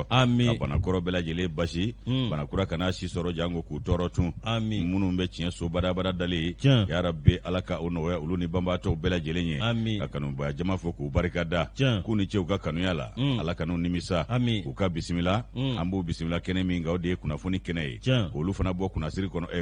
kɔrɔ Amin. ka bana kɔrɔ bɛɛ lajɛlen basi bana kura kana si sɔrɔ jango k'u tɔɔrɔ tun Amin. minnu bɛ tiɲɛ so badabada dalen Tiɲɛ. ya rabbi ala ka o nɔgɔya olu ni banbaatɔw bɛɛ lajɛlen ye Amin. ka kanubaya jama fo k'u barikada Tiɲɛ. k'u ni cɛw ka kanuya la ala kan'u nimisa Amin. k'u ka bisimila an b'u bisimila kɛnɛ min kan o de ye kunnafoni kɛnɛ ye Tiɲɛ. k'olu fana bɔ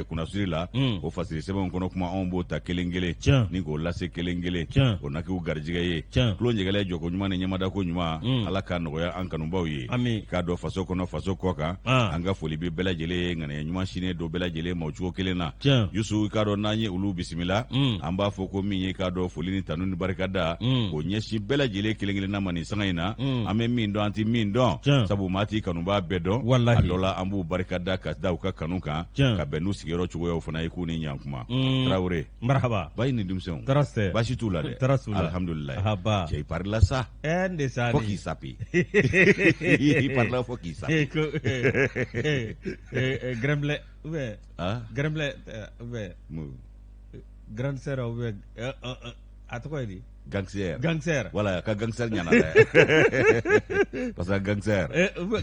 kunnasiri la o fasiri sɛbɛnw kɔnɔ kuma anw b'o ta kelen kelen Tiɲɛ. ni k'o lase kelen kelen Tiɲɛ. o na k'u garijɛgɛ ye Tiɲɛ. tulo ɲɛgɛlɛ jɔko ɲuman ni ɲɛmadako ɲuman ala k'a nɔgɔya an kanubaw ye Amin. k'a dɔn faso kɔnɔ faso kɔ kan an ka foli bɛ bɛɛ lajɛlen ŋaniya ɲuman sinen don bɛɛ lajɛlen ma o cogo kelen na Tiɲɛ. yusu i k'a dɔn n'an ye olu bisimila an b'a fɔ ko min ye k'a dɔn foli ni tanu ni barikada k'o ɲɛsin bɛɛ lajɛlen kelen kelen na ma nin sanga in na an bɛ min dɔn an tɛ min dɔn Tiɲɛ. sabu maa t'i kanubaa bɛɛ dɔn Wallahi. a dɔ la an b'u barikada ka da u ka kanu kan Tiɲɛ. ka bɛn n'u sigiyɔrɔ cogoyaw fana ye k'u ni ɲankuma tarawele Marhaba. bayi ni denmisɛnw Taraste. baasi t'u la dɛ Tarasu la. alhamdulilayi Haba. cɛ i parila sa Ndesani. fo k'i sapi i parila fo k'i sapi Gremble. Ouais. ah Gremble. Ouais. mu Grande sœur. Ouais. À toi, il dit. gangster Gangster. wala ka gangster ɲana dɛ parce que gangster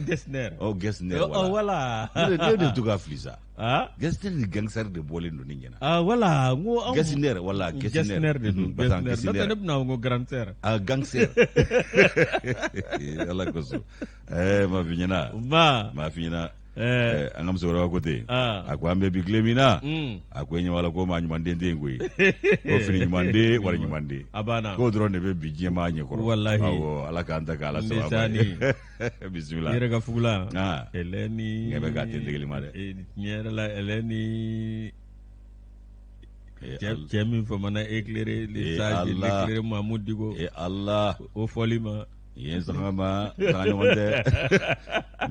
Gessner. oh gangster Oh, voilà. ne de to ka fili sa Ah? gangster ni gangster de bɔlen don ni ɲɛna Ah, voilà. gangster wala Gessner de nous. parce que Gessner. gangster Notre nom, on grand sœur. ah gangster ala koso ma fi ɲɛna ma fi ɲɛna an ka musokɔrɔba ko ten a ko an bɛ bi tile min na a ko e ɲɛ b'a la ko maa ɲumanden tɛ yen koyi ko fini ɲumanden wari ɲumanden A banna. k'o dɔrɔn de bɛ bi diɲɛ maa ɲɛkɔrɔ Wallahi. awɔ ala k'an ta k'ala Ndesani. sababa bisimila Yɛrɛ ka fugula. Ah. Eleni. Ŋɛ bɛ k'a ten tegeli ma dɛ. Tiɲɛ yɛrɛ la Eleni. Cɛ min fɔ mana éclairer les sages, l'éclairer Mamoud Digo. ala O fɔli ma. ye sanga ma sanga ɲɔgɔn tɛ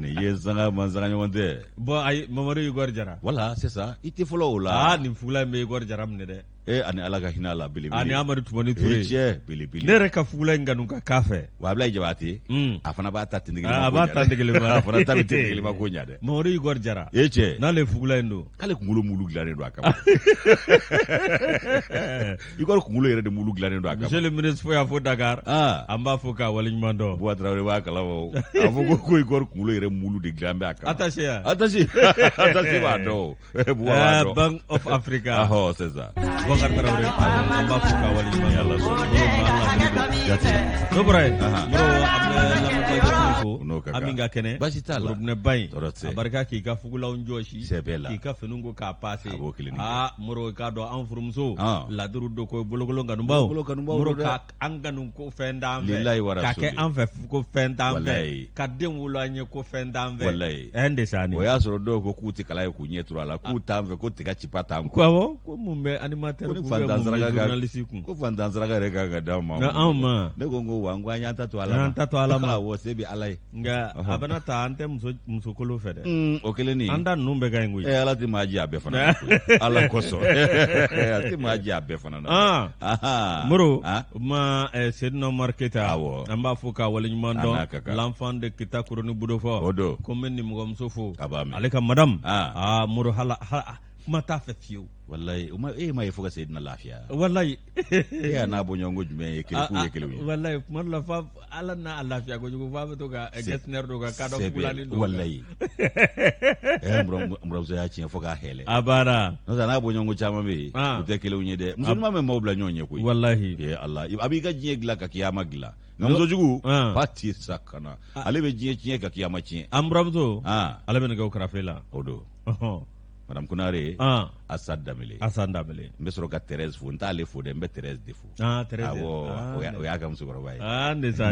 nin ye sanga ma sanga ɲɔgɔn tɛ Bon ayi Mamadu Igor Jara. wala c'est ça i tɛ fɔlɔ o la Nin fugula in bɛ Igor Jara minɛ dɛ. ani ala ka hinɛ a la belebele Ani Amadu Tumani Ture. cɛ belebele Ne yɛrɛ ka fugula in kanu ka k'a fɛ. wa Ablaye Jabate a fana b'a ta tentegeli ma A ko b'a ɲa ta dɛ. tentegeli ma. a fana ta bɛ tentegeli ma ko ɲa dɛ Mamadu Igor Jara. cɛ N'ale fugula in don. k'ale kunkolo mulu dilannen don a kama i kɔrɔ kunkolo yɛrɛ de mulu dilannen don a Monsieur kama le ministre fo y'a fɔ Dakar. An b'a fɔ k'a waleɲuman dɔn. Buwa Traoré b'a kalama a fɔ ko i kɔrɔ kunkolo yɛrɛ mulu de dilan bɛ a kama Attaché ya. attaché b'a dɔn Buwa b'a dɔn Bank of Africa. c'est ça Boubacar Traoré an b'a fɔ k'a waleɲuman dɔn. Yàlla sɔnna. N'o bɔra yen mɔrɔ an bɛ lamɛnbagaw fo N'o ka kan. an min ka kɛnɛ Baasi t'a la. worobinɛba in Tɔɔrɔ tɛ. a barika k'i ka fugulaw jɔsi Sɛbɛ la. k'i ka finiw ko k'a paase A b'o kelen de mɔrɔ i k'a dɔn an furumuso Ah. laduru do ko bolokolon kanubaw Bolokolo kanubaw mɔrɔ don dɛ. ka an kanu ko fɛn t'an Lilahi wa fɛ ka kɛ rasuli. an fɛ ko fɛn t'an fɛ Walayi. ka den wolo an ye ko fɛn t'an fɛ Walayi. n de sa ni o y'a sɔrɔ dɔw ko k'u tɛ kala ye k'u ɲɛ turu a la k'u t'an fɛ ko tiga cipa t'an ko awɔ ko mun bɛ animateur ko kun ni bɛ mun fantan bɛ saraka journaliste kun ko fantan saraka yɛrɛ kan ka d'anw ma nka anw ma ne ko n ko wa n ko an y'an ta to ala An y'an ta to Ala ma. awɔ se bɛ ala ye nka a bɛna ta an tɛ musokolo fɛ dɛ o kelen nin an ta ninnu bɛɛ ka ɲi koyi ala tɛ maa jɛ a bɛɛ fana na koyi. ala kosɔn a tɛ maa jɛ a bɛɛ fana na Moro Ah. ma Seydina Omar Keita Awɔ. an b'a fɔ k'a waleɲuman A n'a ka dɔn kan. l'enfant de Kita Kuruni Budofɔ O don. ko n bɛ nimɔgɔmuso fo A b'a mɛn. ale ka madame Moro kuma t'a fɛ fiyewu walayi e ma ye fo ka Seydina lafiya walayi e y'a n'a bɔɲɔgɔnko jumɛn ye kelen k'u ye kelenw ye walayi kuma dɔ la fa ala n'a lafiya kojugu f'a bɛ to ka gestionnaire dɔ ka kadɔ fulani dɔ walayi muramuso y'a tiɲɛ fo k'a hɛlɛ a banna n'o tɛ n'a bɔɲɔgɔnko caman bɛ yen u tɛ kelenw ye dɛ muso ɲuman bɛ maaw bila ɲɔgɔn ɲɛ koyi walahi ala a b'i ka diɲɛ dilan ka kiyama dilan nka musojugu ba ti sa kana ale bɛ diɲɛ tiɲɛ ka kiyama tiɲɛ an buramuso ale bɛ nɛgɛ karafe la o don madame Kunare Asa Damele n bɛ sɔrɔ ka Thérèse fo n t'ale fo dɛ n bɛ Thérèse de fo Thérèse o y'a ka musokɔrɔba ye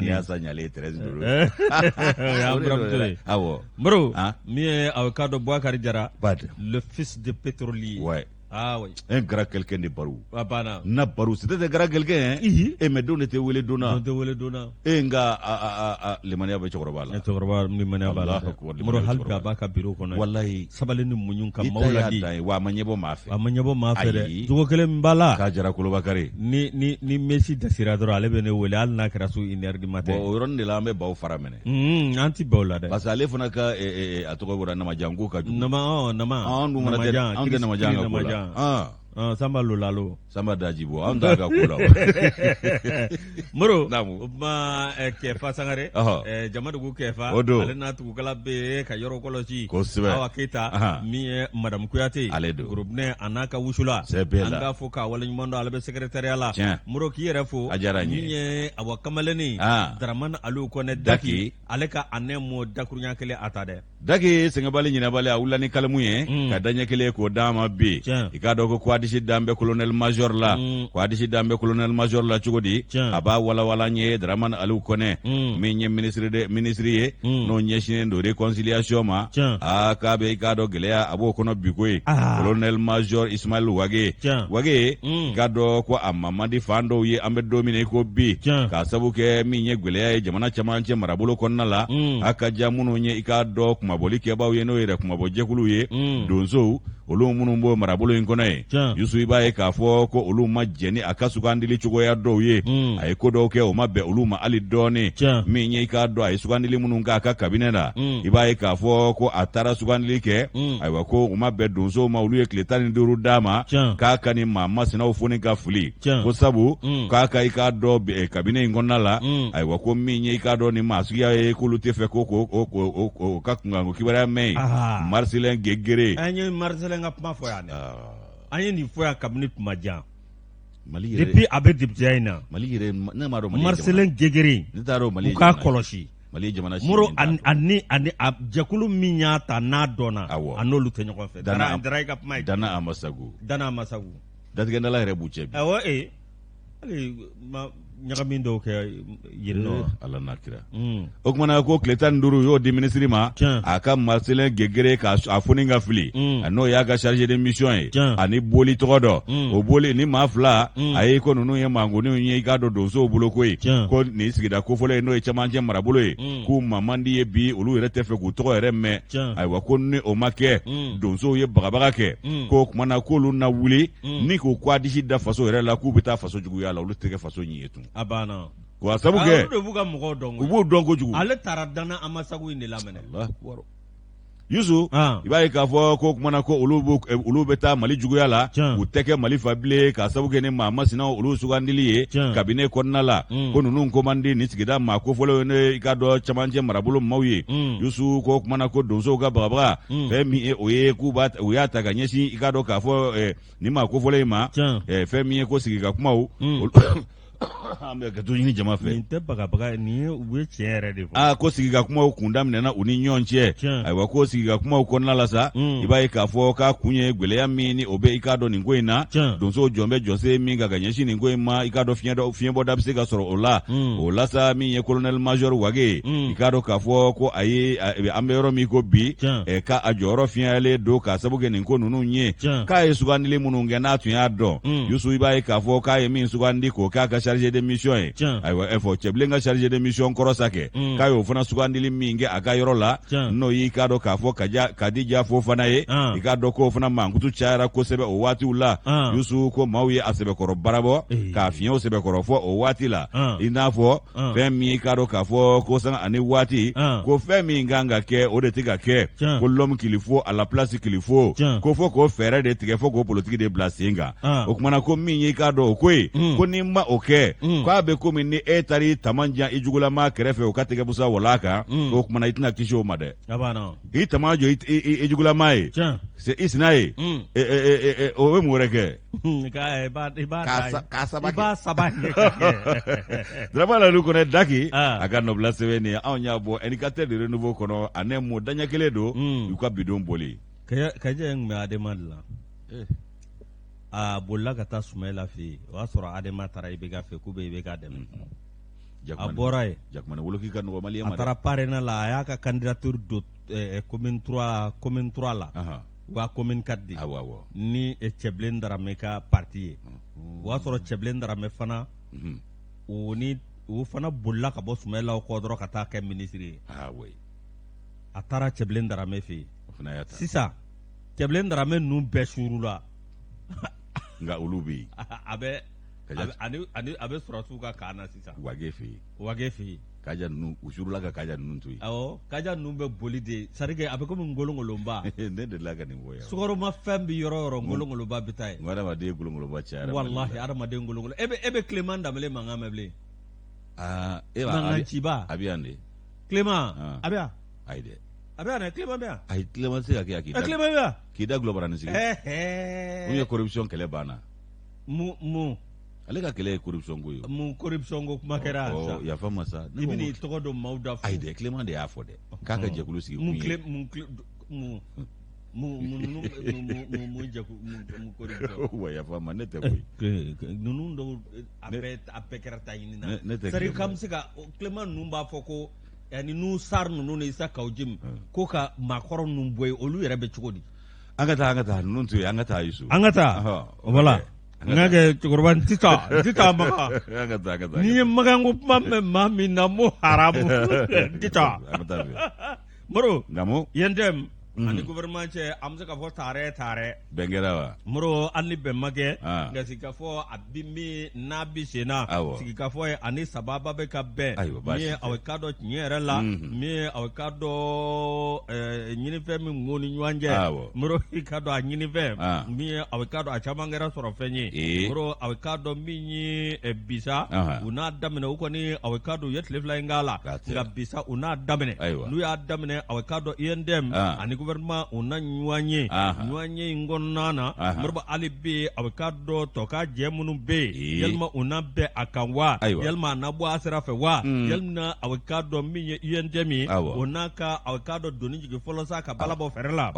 n'i y'a sa ɲalen Thérèse Doro o y'an buramuso ye awɔ Moro min ye aw ka dɔn Boubacar Jara Bad le fils de pétrolier ouais oui. Un grand quelqu'un de Barou. Abana. Na Barou, c'était un grand quelqu'un, hein? Et mais donne te wele dona. Donne te wele dona. Et nga lemania be chokoroba la. Chokoroba lemania bala. Moro halka ba ka biro kono. Wallahi. Sabale ni munyun ka mauladi. Wa manyebo mafe. Wa manyebo mafe de. Jogo kele mbala. Ka jara Kolobakari. Ni Messi desira doro ale be ne wele al na kra su 1h du matin. Bo ron de la be baw fara mene. Anti bawla de. Parce ale fana ka atogo gora na majango ka ju. Nama. An dum na majan. Samba Lolalo. Samba Dajibo. On t'a Kula. Moro. Ma Kefa Sangare. Jamadugu Kefa. Odo. Alena Tukala Be, Kayoro Koloji. Koswe. Awa Keta. Mi Madame Kuyate. Aledo. Grubne Anaka Wushula. Sebela. Anga Foka Walimondo Alabe Secretariala. Tiens. Moro Kierefo. Ajaranye. Mi Awa Kamaleni. Draman Alu Kone Daki. Aleka Anemo Dakunya Kele Atade. Daki Singabali Nyinabali Aulani Kalamuye. Kadanya Kele ko dama B. Ikado ko kwadishi dambe colonel major la. Kwadishi dambe colonel major la chugodi. Aba wala wala nye Draman Alu Kone. Minye ministry ye. No nyeshine do reconciliation ma. Akabe ikado gelea abo kono bikoy. Colonel major Ismail Wage. Wage ikado ko amamadi fando ye ambe domine ko B. Kasabuke minye gelea jamana chamanche marabulo konna la. Akaja munu nye ikado kumaboli keba ye no ere kumaboje kulu ye. Donzo olu munu mbo marabulo inkone. Yusu ibaye kafo ko olu majeni akasukandili chugo ya do ye. Aikodo ke o mabe olu ma ali doni. Minye ikado aisukandili munu nga kabineda. Ibaye kafo ko atara sukandili ke. Aiwa ko o mabe donzo ma olu ye kletani duru dama. Kaka ni mama sina ufuni ka fuli. Ko sabu kaka ikado kabine inkona la. Aiwa ko minye ikado ni masuya ye kulute fe ko kakungango kibara mei. Marcelin Gegere. Anye Marcelin ngapma foyane. Anye ni foya kabine kumajan. Depuis abe dipjaina. Marcelin Gegere. Uka koloshi. Muro ani jakulu minyata na dona. Anolu tenyoko fe. Dana Amasagu. Datigenda la rebuche. Ali nyakamindo ke yino ala nakira okmana ko kletan nduru yo di ministry ma aka Marcelin Gegere ka afuninga fili ano ya ga chargé de mission ani boli togodo o boli ni mafla ayi ko nunu ye mango ni ye ga do dozo buloko ko ni sigida ko fole no e chamanje marabulo ku mamandi ye bi olu rete fe ku to remme ay wa ko ni o make dozo ye bagabaga ke ko okmana ko lu na wuli ni ko kwa dishi da faso re la ku bita faso jugu ya la olu tege faso nyi etu abana wa sabuke buga mko dongo ubu dongo jugu ale taradana Amasagu inde lamene Yusu ibaye ka fo ko kumana ko ulu beta Mali jugu ya la uteke Mali fable ka sabuke ne mama sina ulu sugandili ye kabine konna la ko nunu komandi ni sigida ma ko folo ne ikado chamanje marabulo mawye Yusu ko kumana ko donzo ga baba femi oye ku bat oya taganyesi ikado ka fo ni ma ko folo ma femi ko sigiga kumau Amekatuni jama fe. Nte baka ni we chere de. Ko sigiga kuma ukunda mnena uni nyonche. Aiwa ko sigiga kuma ukonna la sa. Ibaye ka fo ka kunye gwele ya mini obe ikado ni ngwena. Donso jombe jose minga ganyeshi ni ngwema ikado fiembo dabse ga soro ola. Ola sa mi ye colonel major Wage. Ikado ka fo ko aye ambero mi ko bi ka ajoro fiale do ka sabuge ni ko nunu nye. Ka esugandile mununge na tunya do. Yusu ibaye ka fo ka yemi sugandi ko ka chargé de mission aywa efo cheblenga chargé de mission korosake kayo fana sugandili minge akayoro la no yikado ka fo kadija fo fana ye ikado ko fana mangutu chara ko sebe o wati ula Yusu ko mawye asebe koro barabo ka fiyo sebe koro fo o wati la inafo femi ikado ka fo ko sana ani wati ko femi nganga ke o de tiga ke ko lom kilifo à la place kilifo ko fo ko fere de tige fo ko politique de blasinga o kumana ko minye ikado ko nimba okay kwa be ko minni etari tamanja ijugula ma kerefe o katege busa walaka o kuma na itina kisho made abana itamajo ijugula mai se isnae o we mureke ka ka sabanye drama lu ko ne daki aga no blase ni anya bo indicateur de renouveau kono anemo danya keledo yuka bidon boli kaje ngme ademalla bolla ka taa Sumaila fe o y'a sɔrɔ Adama taara i bɛ ka fɛ k'u bɛ i bɛ ka dɛmɛ a bɔra ye a taara parrainage la a y'a ka candidature do commune 3 la u ka commune 4 de ni Cɛbilen Darame ka parti ye o y'a sɔrɔ Cɛbilen Darame fana o fana bolila ka bɔ Sumaila kɔ dɔrɔn ka taa kɛ ministre ye a taara Cɛbilen Darame fe yen sisan Cɛbilen Darame ninnu bɛɛ suuru la nga ulubi abe surasiw ka kaana sisan Wage fe kaja nu usurula ka kaja nu tu awo kaja nu be boli de sarike abe ko ngolongolomba ne de la ka ni boya sukoro ma fem bi yoro ngolongolomba bitay ngara ma de ngolongolomba cha wallahi adama de ngolongolo ebe Clement Dambélé manga meble e ba manga chiba abiande Clement abia aide abia na Clement bia ai Clement se ka ki Clement bia ki da global ni sigi uye corruption kele bana mu ale ka kele corruption go yo mu corruption go kuma kera sa ya fama sa ibini togo do mauda fu aide Clement de afo de kaka je kulu sigi mu corruption wa ya fama ne te boy nunu do ape kerata yinina sari kam sika Clement numba foko yani nu sar nunu ne isa kaujim ko ka makoro num boy olu yere be chugodi angata nun tu angata yusu angata wala ngage kurban tita maka angata ni magango mami na mo haramu tita moro ngamo yendem ani gouvernement che amse ka fo tare bengerawa moro ani be make ngasi ka fo abimi nabi sena sigi ka fo ani sababa be ka be mi awakado nyere la mi awakado nyini fe mi ngoni nyanje moro ikado nyini fe mi awakado achamangera soro fenyi moro awakado mi ni bisa una damene uko ni awakado yetle fly ngala nga bisa una damene nu ya damene awakado yendem ani gouvernement una nyuanye ngonnana murba alibi avocado toka jemunu be yelma una be akanwa yelma na bo asra fe wa yelma avocado mi yendemi una ka avocado doni jigi folosa ka balabo ferla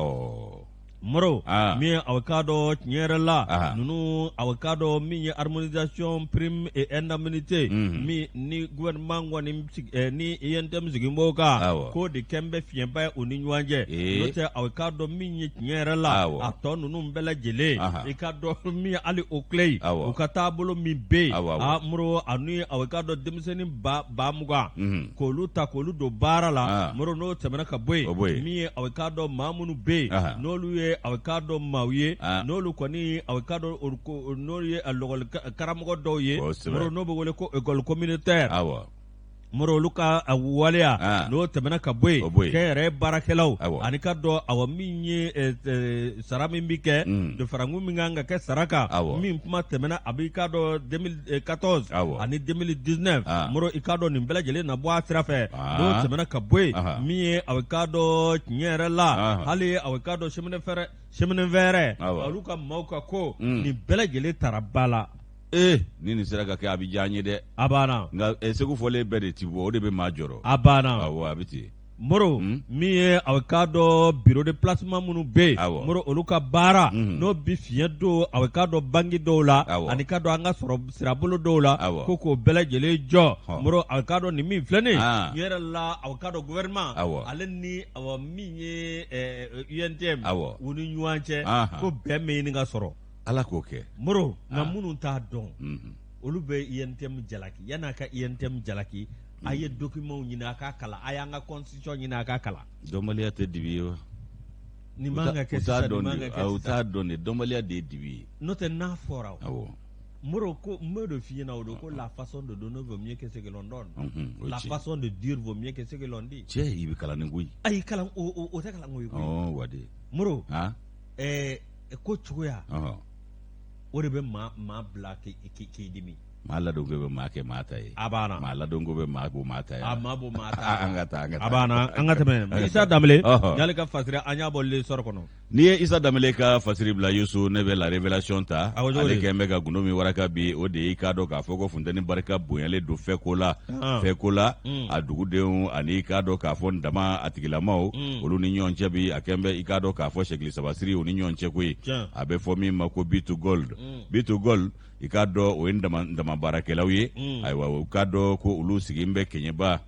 moro mi avocado nyerela nunu avocado mi harmonisation prime et indemnité mi ni gouvernement ngoni ni yentem zigimboka ko de kembe fiemba oni nyanje note avocado mi nyerela ato nunu mbela jele ikado mi ali oklei ukatabulo mi be moro anu avocado demseni ba muga ko luta ko ludo barala moro no temena ka boy mi avocado mamunu be no luye avocado mawye nolu koni avocado nolu ye alogol karamogo doye moro no bo ko école communautaire moro luka walia no temena ka boy kere barakelaw ani ka do awminye sarami mbike de farangu minganga ke saraka min kuma temena abika do 2014 ani 2019 moro ikado ni mbela jele na bo atrafe no temena ka boy mi avocado nyere la hali avocado chemene vere luka mauka ko ni bela jele tarabala ni sera ka ke abijanye de abana nga segu fole bede tibo o de be majoro abana awo abiti moro mi avocado bureau de placement munu be moro oluka bara no bi fiedo avocado bangi dola ani kado anga soro sirabolo dola koko bela jele jo moro avocado ni mi flene yera la avocado gouvernement aleni awa mi UNTM uni nyuanche ko be me ni nga soro ala ko ke moro na munu ta don olu be INTM jalaki yana ka INTM jalaki aye document nyina ka kala ayanga constitution nyina ka kala domalia te dibiyo ni manga ke sa ni manga ke uta donne domalia de dibi note na fora moro ko medo fiye na odo ko la façon de donner vaut mieux que ce que l'on donne la façon de dire vaut mieux que ce que l'on dit che ibi kala ngui ay kala o ta kala ngui wade moro ko chuya o de be ma black ki dimi mala dongo be make mata yi abana mala dongo be mabo mata ya amabo mata angata abana angata men Isa Dambélé nyale ka fasira anya bolle sor kono ni Isa Dambélé ka fasiri bla yusu ne be la révélation ta ale kembe ka gunomi waraka bi o de ka do ka foko funtani barka bonyale do fekola adugudenw ani ka do ka fo ndama atigilamaw olu ni nyonche bi akembe ikado ka fo shekli sabasiri oni nyonche kwi abe fo mi mako bitu gold ikado o ndama barakelaw ye aywa ukado ko ulu sigimbe kenyeba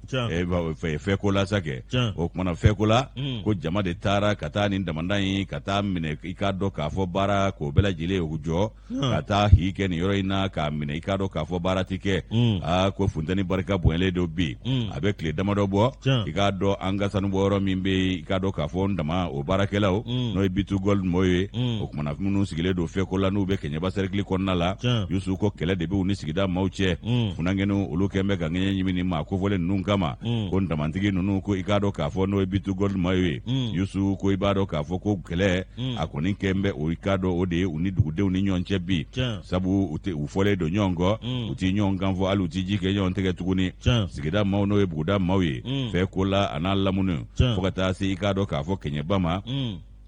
fekola sake o kuma fekola ko jama de tara kata ni ndamandan ka taa minɛ i k'a dɔn k'a fɔ baara k'o bɛɛ lajɛlen o jɔ ka taa hi kɛ nin yɔrɔ in na k'a minɛ i k'a dɔn k'a fɔ baara ti kɛ ko funteni barika bonyalen dɔ bi a bɛ tile damadɔ bɔ i k'a dɔn an ka sanu bɔ yɔrɔ min bɛ yen i k'a dɔn k'a fɔ n dama o baarakɛlaw n'o ye bitu gold mɔgɔw ye o kumana minnu sigilen don fɛko la n'u bɛ Kɛɲɛba cercle kɔnɔna la Yusu ko kɛlɛ de b'u ni sigida maaw cɛ funangɛniw olu kɛn bɛ ka ŋɛɲɛ ɲimi ni maa kofɔlen ninnu kama ko ndamatigi ninnu ko i k'a dɔn k'a fɔ n'o ye bitu gold mɔgɔw ye Yusu ko i b'a dɔn k'a fɔ ko kɛlɛ a kɔni kɛn bɛ o i k'a dɔn o de ye u ni dugudenw ni ɲɔgɔn cɛ bi sabu u fɔlen don ɲɔgɔn kɔ u ti ɲɔgɔn kan fɔ hali u ti ji kɛ ɲɔgɔn tɛgɛ tuguni sigida maaw n'o ye buguda maaw ye fɛ ko la a n'a lamunu fo ka taa se i k'a dɔn k'a fɔ Kɛɲɛba ma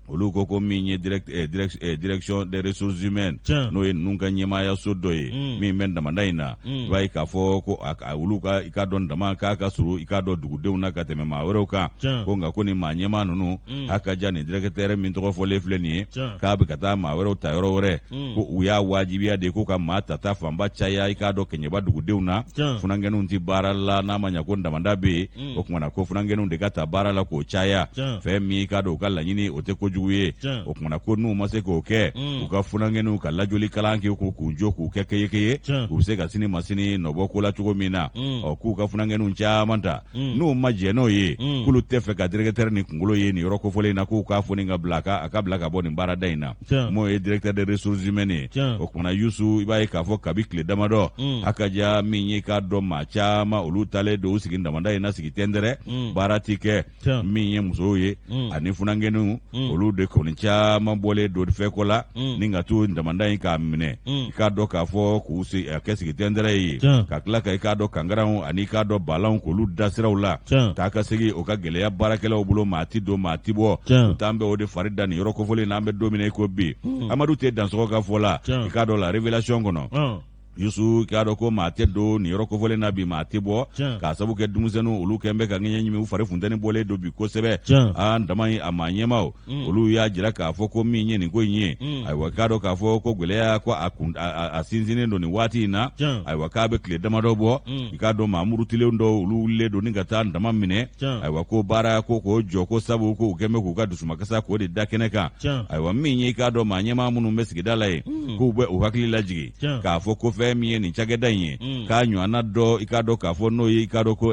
olu ko min ye direction des ressources humaines n'o ye ninnu ka ɲɛmaayaso dɔ ye min bɛ damanda in na i b'a ye k'a fɔ ko olu ka i k'a dɔn dama k'a ka surun i k'a dɔn dugudenw na ka tɛmɛ maa wɛrɛw kan ko nka ko nin maa ɲɛmaa ninnu a ka jan nin directeur min tɔgɔ fɔlen filɛ nin ye k'a bɛ ka taa maa wɛrɛw ta yɔrɔ wɛrɛ ko u y'a wajibiya de ko ka maa tata fanba caya i k'a dɔn Kɛɲɛba dugudenw na funangɛniw tɛ baara la n'a ma ɲɛ ko damanda bɛ yen o kumana ko funangɛniw de ka ta baara la k'o caya fɛn min i k'a dɔn u ka laɲini o tɛ kojugu ye o kumana ko n'u ma se k'o kɛ u ka funangɛniw ka lajɔli kalan kɛ k'u jɔ k'u kɛ keye u bɛ se ka sini ma sini nɔbɔ ko la cogo min na k'u ka funangɛniw caman ta n'u ma jɛ n'o ye k'olu tɛ fɛ ka directeur ni kunkolo ye nin yɔrɔ kofɔlen na k'u k'a fɔ ni ka bila a ka bila ka bɔ nin baarada in na m'o ye directeur des ressources humaines ye o kumana Yusu i b'a ye k'a fɔ kabi tile damadɔ a ka ja min ye k'a dɔn maa caman olu talen don u sigi damanda in na sigi tɛndɛrɛ baara ti kɛ min ye musow ye ani funangɛniw olu de kɔni caman bɔlen don fɛko la ni ka to damanda in k'a minɛ i k'a dɔn k'a fɔ k'u kɛ sigi tɛndɛrɛ ye ka tila ka i k'a dɔn kangaraw ani i k'a dɔn balanw k'olu da siraw la k'a ka segin o ka gɛlɛya baarakɛlaw bolo maa ti don maa ti bɔ u t'an bɛ o de fari da nin yɔrɔ kofɔlen n'an bɛ don min na i ko bi Amadu tɛ dansɔgɔ ka fɔ la i k'a dɔn la révélation kɔnɔ Yusu k'a dɔn ko maa tɛ don nin yɔrɔ kofɔlen na bi maa tɛ bɔ k'a sabu kɛ denmisɛnninw olu kɛn bɛ ka ŋɛɲɛ ɲimi u fari funtɛni bɔlen don bi kosɛbɛ an dama in a maa ɲɛmaw olu y'a jira k'a fɔ ko min ye nin ko in ye ayiwa k'a dɔn k'a fɔ ko gɛlɛya ko a sinsinnen don nin waati in na ayiwa k'a bɛ tile damadɔ bɔ i k'a dɔn maa murutilen dɔw olu wulilen don ni ka taa dama minɛ ayiwa ko baara ko k'o jɔ ko sabu ko u kɛn bɛ k'u ka dusumakasa k'o de da kɛnɛ kan ayiwa min ye i k'a dɔn maa ɲɛmaa minnu bɛ sigida la ye k'u bɛ u hakili lajigi k'a fɔ ko fɛn min ye nin cakɛda in ye k'a ɲɔgɔnna dɔ i k'a dɔn k'a fɔ n'o ye i k'a dɔn ko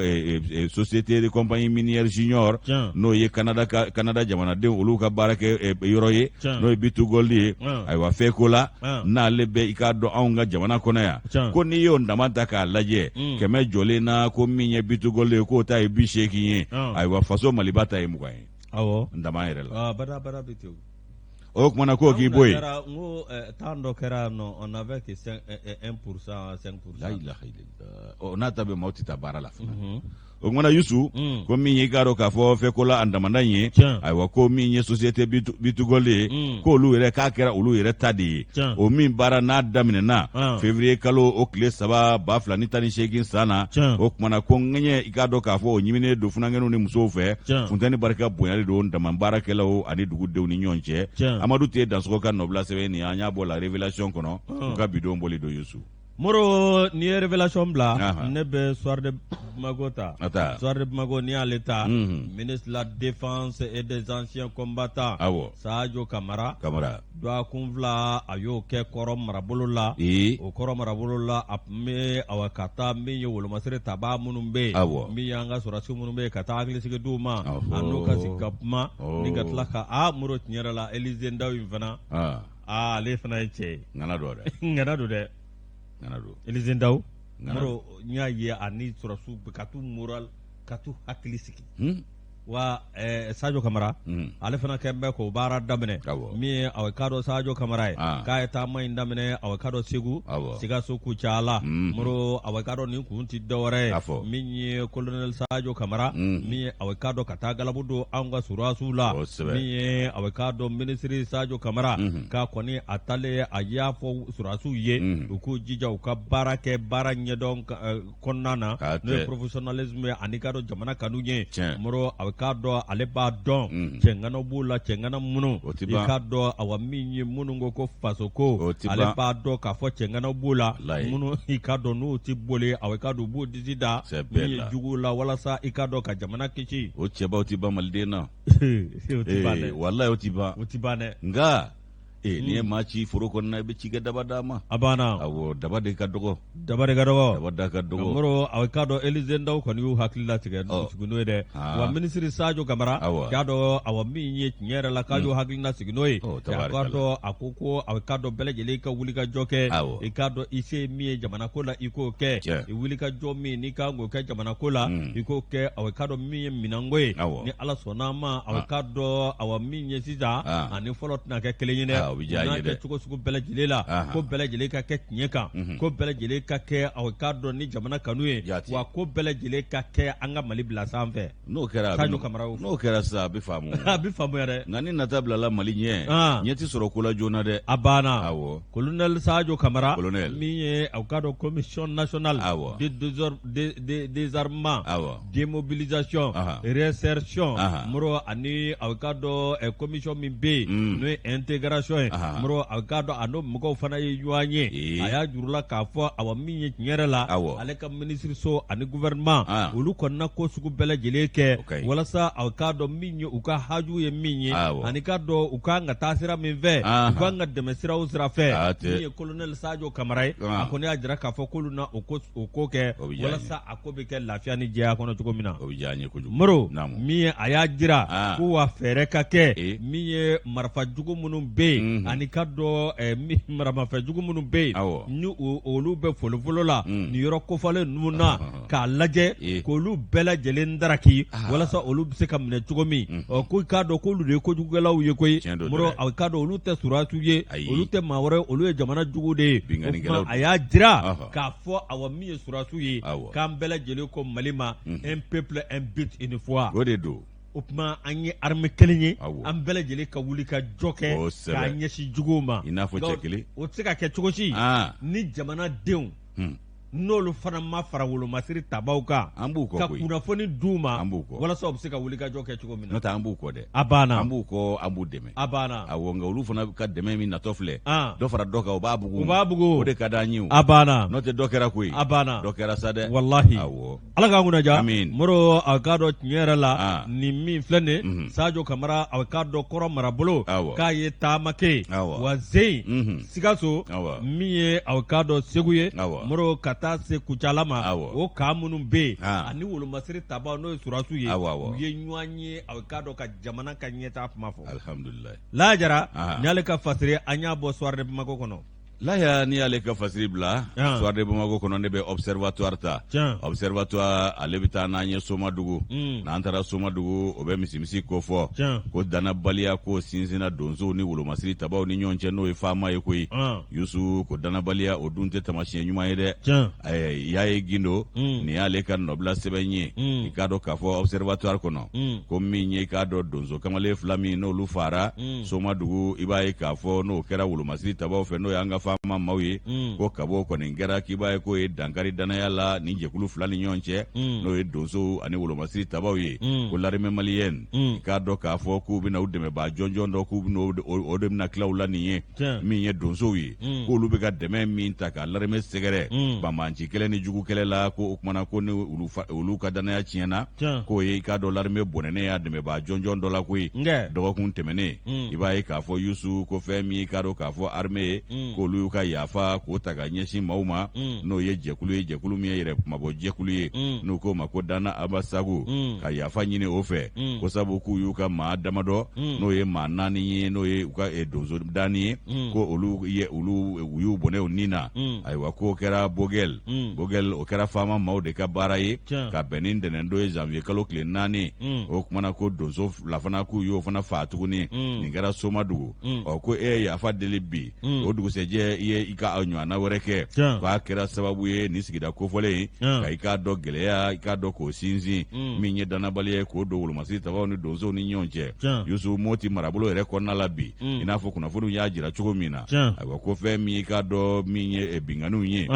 société de compagnie minière junior n'o ye Canada jamanadenw olu ka baara kɛ yɔrɔ ye n'o ye bitu gold ye ayiwa fɛko la n'ale bɛ i k'a dɔn anw ka jamana kɔnɔ yan ko n'i y'o dama ta k'a lajɛ kɛmɛ jɔlen na ko min ye bitu gold ye k'o ta ye 80 ye ayiwa faso Maliba ta ye 20 ye n dama yɛrɛ la o kumana ko k'i bɔ yen n ko temps dɔ kɛra nɔ on avait que 1% 5%. La ilaha illallah n'a ta bɛ maaw tɛ taa baara la fana o kumana Yusu ko min ye i k'a dɔn k'a fɔ fɛko la a damanda in ye ayiwa ko min ye société bitu gold ye k'olu yɛrɛ k'a kɛra olu yɛrɛ ta de ye o min baara n'a daminɛna février kalo o tile 2018 san na o kumana ko ŋɛɲɛ i k'a dɔn k'a fɔ o ɲiminen don funangɛniw ni musow fɛ funtɛni barika bonyalen don dama baarakɛlaw ani dugudenw ni ɲɔgɔn cɛ Amadu tɛ dansɔgɔ ka nɔbila sɛbɛn nin an y'a bɔ la révélation kɔnɔ u ka bidon boli don Yusu Moro n'i ye révélation bila ne bɛ soir de Bamako ta soir de Bamako n'i y'ale ta ministre de la défense et des anciens combattants Sadio Kamara dɔgɔkun fila a y'o kɛ kɔrɔ marabolo la o kɔrɔ marabolo la a tun bɛ ka taa min ye wolomasiri tabaa minnu bɛ yen min y'an ka sɔrɔdasi minnu bɛ yen ka taa hakilisigi d'u ma a n'o ka sigi ka kuma ni ka tila ka Moro tiɲɛ yɛrɛ la Elize Ndaw in fana ale fana ye cɛ ye ŋana don dɛ ŋana don dɛ Elize Ndaw Moro n y'a ye a ni sɔrɔdasiw bɛ ka t'u moral ka t'u hakili sigi wa Sadio Kamara ale fana kɛn bɛ k'o baara daminɛ min ye a k'a dɔn Sadio Kamara ye k'a ye taama in daminɛ a k'a dɔn Segu Sikaso Kucala Moro a k'a dɔn nin kun ti dɔwɛrɛ ye min ye colonel Sadio Kamara min ye a k'a dɔn ka taa galabu don anw ka surasiw la min ye a k'a dɔn ministre Sadio Kamara k'a kɔni a talen a y'a fɔ surasiw ye u k'u jija u ka baara kɛ baara ɲɛdɔn kɔnɔna na n'o ye professionnalisme ye ani k'a dɔn jamana kanu ye Moro a k'a dɔn ale b'a dɔn cɛngana b'u la cɛngana minnu i k'a dɔn awa min ye minnu ko faso ko ale b'a dɔn k'a fɔ cɛngana b'u la minnu i k'a dɔn n'u ti boli awa i k'a dɔn u b'u disi da min ye jugu la walasa i k'a dɔn ka jamana kisi o cɛbaw ti ban maliden na o ti ban dɛ wallahi o ti ban dɛ nka n'i ye maa ci foro kɔnɔna i bɛ ci kɛ daba d'a ma a banna awɔ daba de ka dɔgɔ daba da ka dɔgɔ Moro aw k'a dɔn Elize Ndaw kɔni y'u hakili latigɛ sigi n'o ye dɛ wa minisiri Sadio Kamara k'a dɔn awa min ye tiɲɛ yɛrɛ la k'a y'u hakili lasigi n'o ye k'a dɔn a ko aw k'a dɔn bɛɛ lajɛlen ka wuli ka jɔ kɛ i k'a dɔn i se min ye jamana ko la i k'o kɛ i wuli ka jɔ min n'i kan k'o kɛ jamana ko la i k'o kɛ aw k'a dɔn min ye minanko ye ni Ala sɔnn'a ma aw k'a dɔn awa min ye sisan ani fɔlɔ tɛna kɛ kelen ye dɛ n'a kɛ cogo sugu bɛɛ lajɛlen la ko bɛɛ lajɛlen ka kɛ tiɲɛ kan ko bɛɛ lajɛlen ka kɛ aw k'a dɔn ni jamana kanu ye wa ko bɛɛ lajɛlen ka kɛ an ka Mali bila sanfɛ n'o kɛra Sadio Kamara n'o kɛra sisan a bɛ faamu a bɛ faamu yɛrɛ nka ni nata bilala Mali ɲɛ ti sɔrɔ ko la joona dɛ a banna colonel Sadio Kamara min ye aw k'a dɔn commission nationale de désarmement démobilisation réinsertion moro ani aw k'a dɔn commission min bɛ yen n'o ye intégration ye moro aw k'a dɔn a n'o mɔgɔw fana ye ɲɔgɔn ye a y'a jurula k'a fɔ awa min ye tiɲɛ yɛrɛ la ale ka minisiriso ani gouvernement olu kɔnɔna ko sugu bɛɛ lajɛlen kɛ walasa aw k'a dɔn min ye u ka haju ye min ye ani k'a dɔn u kan ka taa sira min fɛ u kan ka dɛmɛ sira o sira fɛ min ye colonel Sadio Kamara ye a kɔni y'a jira k'a fɔ k'olu na o ko kɛ walasa a ko bɛ kɛ lafiya ni jɛya kɔnɔ cogo min na moro min ye a y'a jira ko wa fɛɛrɛ ka kɛ min ye marifa jugu minnu bɛ yen ani ka dɔn maramafɛn jugu minnu bɛ yen ni olu bɛ folofolo la nin yɔrɔ kofalen ninnu na k'a lajɛ k'olu bɛɛ lajɛlen daraki walasa olu bɛ se ka minɛ cogo min ko k'a dɔn k'olu de ye kojugukɛlaw ye koyi moro a k'a dɔn olu tɛ surasiw ye olu tɛ maa wɛrɛ olu ye jamana jugu de ye o tuma a y'a jira k'a fɔ awa min ye surasiw ye k'an bɛɛ lajɛlen ko Mali ma un peuple un but une foi o de don o tuma an ye armée kelen ye an bɛɛ lajɛlen ka wuli ka jɔ kɛ k'a ɲɛsin juguw ma i n'a fɔ cɛ kelen o tɛ se ka kɛ cogo si ni jamanadenw n'olu fana ma fara wolomasiri tabaw kan ka kunnafoni d'u ma walasa u bɛ se ka wuli ka jɔ kɛ cogo min na n'o tɛ an b'u kɔ dɛ a banna an b'u kɔ an b'u dɛmɛ a banna awɔ nka olu fana ka dɛmɛ min natɔ filɛ dɔ fara dɔ kan u b'a bugu o de ka d'an ye a banna n'o tɛ dɔ kɛra koyi a banna dɔ kɛra sa dɛ walahi awɔ Ala k'an kunna ja amin moro a k'a dɔn tiɲɛ yɛrɛ la nin min filɛ nin Sadio Kamara a k'a dɔn kɔrɔ marabolo k'a ye taama kɛ wa Zeyin Sikaso min ye a k'a dɔn Segu ye moro ka taa se Kucala ma o ka minnu bɛ yen ani wolomasiri tabaw n'o ye surasiw ye u ye ɲɔgɔn ye a k'a dɔn ka jamana ka ɲɛtaa kuma fɔ alhamdulilayi Lajara ni ale ka fasiri an y'a bɔ soir de Bamako kɔnɔ Laya ni y'ale ka fasiri bila soir de Bamako kɔnɔ ne bɛ observatoire ta observatoire ale bɛ taa n'an ye Somadugu n'an taara Somadugu o bɛ misimisi ko fɔ ko danabaliya ko sinsinna donsow ni wolomasiri tabaw ni ɲɔgɔn cɛ n'o ye faama ye koyi Yusu ko danabaliya o dun tɛ tamasiyɛn ɲuman ye dɛ Yaye Gindo nin y'ale ka nɔbila sɛbɛn ye i k'a dɔn k'a fɔ observatoire kɔnɔ ko min ye i k'a dɔn donso kamalen fila min n'olu fara Somadugu i b'a ye k'a fɔ n'o kɛra wolomasiri tabaw fɛ n'o y'an ka faama maaw ye ko kabo kɔni kɛra k'i b'a ye k'o ye dankari danaya la ni jɛkulu fila ni ɲɔgɔn cɛ n'o ye donsow ani wolomasiri tabaw ye ko l'armée malienne i k'a dɔn k'a fɔ k'u bɛna u dɛmɛbaa jɔnjɔn dɔ k'u bɛna o de bɛna tila u la nin ye min ye donsow ye k'olu bɛ ka dɛmɛ min ta ka l'armée sɛgɛrɛ banbanci kɛlɛ ni jugu kɛlɛ la ko o kumana ko ni olu ka danaya tiɲɛna k'o ye i k'a dɔn l'armée bɔnɛnen y'a dɛmɛbaa jɔnjɔn dɔ la koyi dɔgɔkun tɛmɛnen i b'a ye k'a fɔ Yusu ko fɛn min i k'a dɔn k'a fɔ armée ye k'olu y'u ka yafa k'o ta ka ɲɛsin maaw ma n'o ye jɛkulu min ye yɛrɛ kumabɔ jɛkulu ye n'u k'o ma ko Dana Abasagu ka yafa ɲini o fɛ ko sabu k'u y'u ka maa damadɔ n'o ye maa 4 ye n'o ye u ka donso dani ye ko olu y'u bɔnɛ u nin na ayiwa k'o kɛra Bogel o kɛra faama maaw de ka baara ye ka bɛn ni ntɛnɛndon ye janvier kalo tile 4 o kumana ko donso fila fana k'u y'o fana faa tuguni nin kɛra Somadugu ko e ye yafa deli bi o dugusɛjɛ i ye i ka ɲɔgɔnna wɛrɛ kɛ k'a kɛra sababu ye nin sigida kofɔlen ka i k'a dɔn gɛlɛya i k'a dɔn k'o sinsin min ye danabaliya ye k'o don wolomasiri tabaw ni donsow ni ɲɔgɔn cɛ Yusu Moti marabolo yɛrɛ kɔnɔna la bi i n'a fɔ kunnafoniw y'a jira cogo min na ayiwa ko fɛn min i k'a dɔn min ye binganiw ye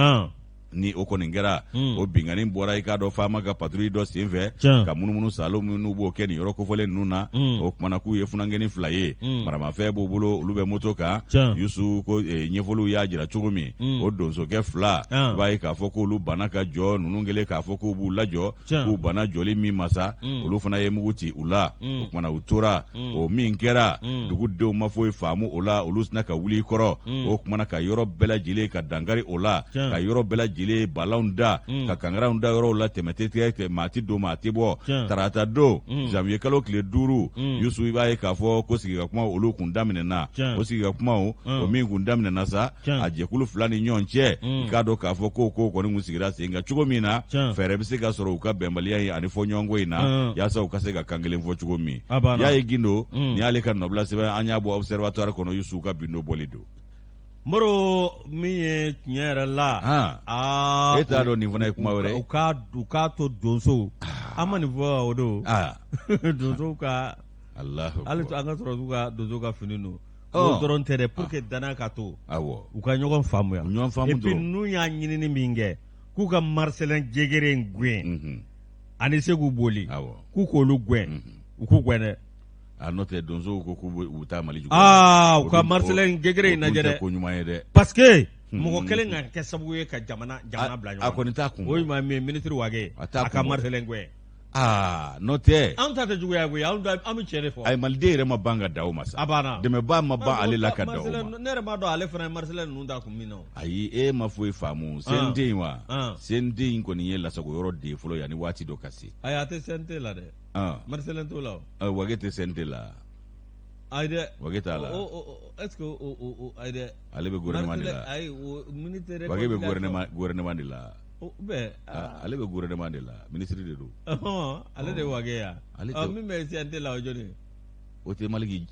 ni o kɔni kɛra o bingani bɔra i k'a dɔn faama ka patrouille dɔ sen fɛ ka munumunu salo minnu b'o kɛ nin yɔrɔ kofɔlen ninnu na o kumana k'u ye funankɛni 2 ye maramafɛn b'u bolo olu bɛ moto kan Yusu ko ɲɛfɔliw y'a jira cogo min o donsokɛ 2 i b'a ye k'a fɔ k'olu banna ka jɔ ninnu kɛlen k'a fɔ k'u b'u lajɔ k'u banna jɔli min ma sa olu fana ye mugu ci u la o kumana u tora o min kɛra dugudenw ma foyi faamu o la olu sina ka wuli kɔrɔ o kumana ka yɔrɔ bɛɛ lajɛlen ka dankari o la ka yɔrɔ bɛɛ lajɛlen balanw da ka kangaraw da yɔrɔw la tɛmɛtɛ maa ti don maa ti bɔ tarata don janvier kalo tile 5 Yusu i b'a ye k'a fɔ ko sigika kuma olu kun daminɛna o sigika kuma o min kun daminɛna sa a jɛkulu 2 ni ɲɔgɔn cɛ i k'a dɔn k'a fɔ ko kɔni kun sigira sen kan cogo min na fɛɛrɛ bɛ se ka sɔrɔ u ka bɛnbaliya ye ani fɔ ɲɔgɔnko in na yaasa u ka se ka kan kelen fɔ cogo min y'a ye Gindo ni y'ale ka nɔbila sɛbɛn an y'a bɔ observatoire kɔnɔ Yusu ka bindo bɔli don Moro min ye tiɲɛ yɛrɛ la e t'a dɔn nin fana ye kuma wɛrɛ u k'a to donso an ma nin fɔ o don donsow ka hali an ka sɔrɔ u ka donsow ka fini don o dɔrɔn tɛ dɛ pour que danaya ka to u ka ɲɔgɔn faamuya et puis n'u y'a ɲinini min kɛ k'u ka Marcelin Jegere in gɛn ani Segu Boli k'u k'olu gɛn u k'u gɛn dɛ n'o tɛ donsow ko k'u taa Mali jugu u ka Marcelin Jegere in lajɛ dɛ ko ɲuman ye dɛ parce que mɔgɔ kelen ka kɛ sababu ye ka jamana bila ɲɔgɔn a kɔni t'a kun o ɲuman min ministre Wage a ka Marcelin gɛn n'o tɛ an ta tɛ juguya koyi an bɛ tiɲɛ de fɔ ayi maliden yɛrɛ ma ban ka da o ma sa dɛmɛba ma ban ale la ka da o ma ne yɛrɛ b'a dɔn ale fana ye Marcelin ninnu da kun min na ayi e ma foyi faamu CNT wa CNT in kɔni ye lasago yɔrɔ de fɔlɔ yanni waati dɔ ka se ayi a tɛ CNT la dɛ Marcelin t'o la Wage tɛ CNT la ayi dɛ Wage t'a la est-ce que ayi dɛ ale bɛ gouvernement de la ayi ministère Wage bɛ gouvernement de la ale bɛ gouvernement de la ministre de don ale de Wage ya min bɛ CNT la o jɔni o tɛ Maliki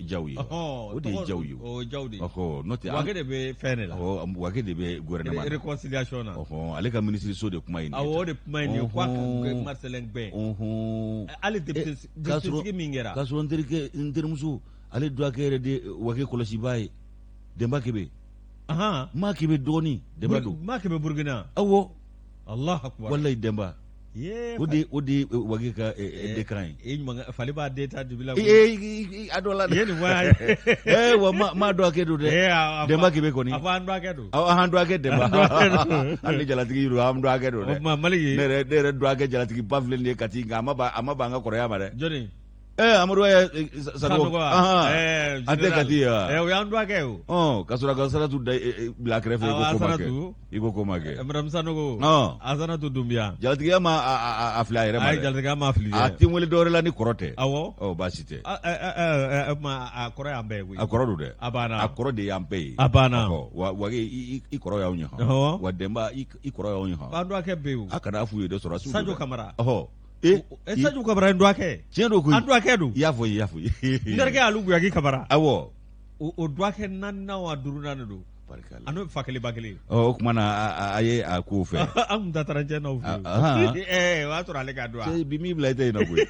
Jaw ye o de ye Jaw ye o Jaw de n'o tɛ Wage de bɛ fɛn de la Wage de bɛ gouvernement de réconciliation na ale ka ministre so de kuma ye nin ye o de kuma ye nin ye k'a ka Marcelin gɛn hali député min kɛra k'a sɔrɔ n terimuso ale dɔgɔkɛ yɛrɛ de Wage kɔlɔsiba ye Demba Kebe maa Kebe dɔgɔnin Demba don maa Kebe Burkina awɔ Allahu akbar wallahi Demba o de Wage ka décret ye fali b'a d'état du village a dɔ la dɛ wa maa dɔgɔkɛ don dɛ Demba Kebe kɔni a fɔ an dɔgɔkɛ don an dɔgɔkɛ Demba hali ni jalatigi don an dɔgɔkɛ don dɛ Maliki ne yɛrɛ dɔgɔkɛ jalatigi ba filɛ nin ye Kati nka a ma ban an ka kɔrɔya ma dɛ jɔnni Amadu Sanogo an tɛ Kati ya o y'an dɔgɔkɛ o ka sɔrɔ ka Sanatu da bila kɛrɛfɛ i ko ko ma kɛ Madame Sanogo Sanatu Dumbuya jalatigiya ma a fili a yɛrɛ ma dɛ jalatigiya ma fili a tɛ wele dɔwɛrɛ la ni kɔrɔ tɛ awɔ baasi tɛ a kɔrɔ y'an bɛɛ ye koyi a kɔrɔ don dɛ a banna a kɔrɔ de y'an bɛɛ ye a banna Wage i kɔrɔ y'anw ye hɔn wa Demba i kɔrɔ y'anw ye hɔn an dɔgɔkɛ bɛ yen a kana f'u ye de sɔrɔ Sadio Kamara Sadio Kamara ye dɔgɔkɛ tiɲɛ don koyi an dɔgɔkɛ don i y'a fɔ n terikɛ Alu Guyaki Kamara awɔ o dɔgɔkɛ 4nan wa 5nan de don a n'o fa kelen ba kelen o kuma na a ye a ko fɛ an kun ta taara jɛn n'aw fɛ o y'a sɔrɔ ale ka don bi min bila i tɛ yen nɔ koyi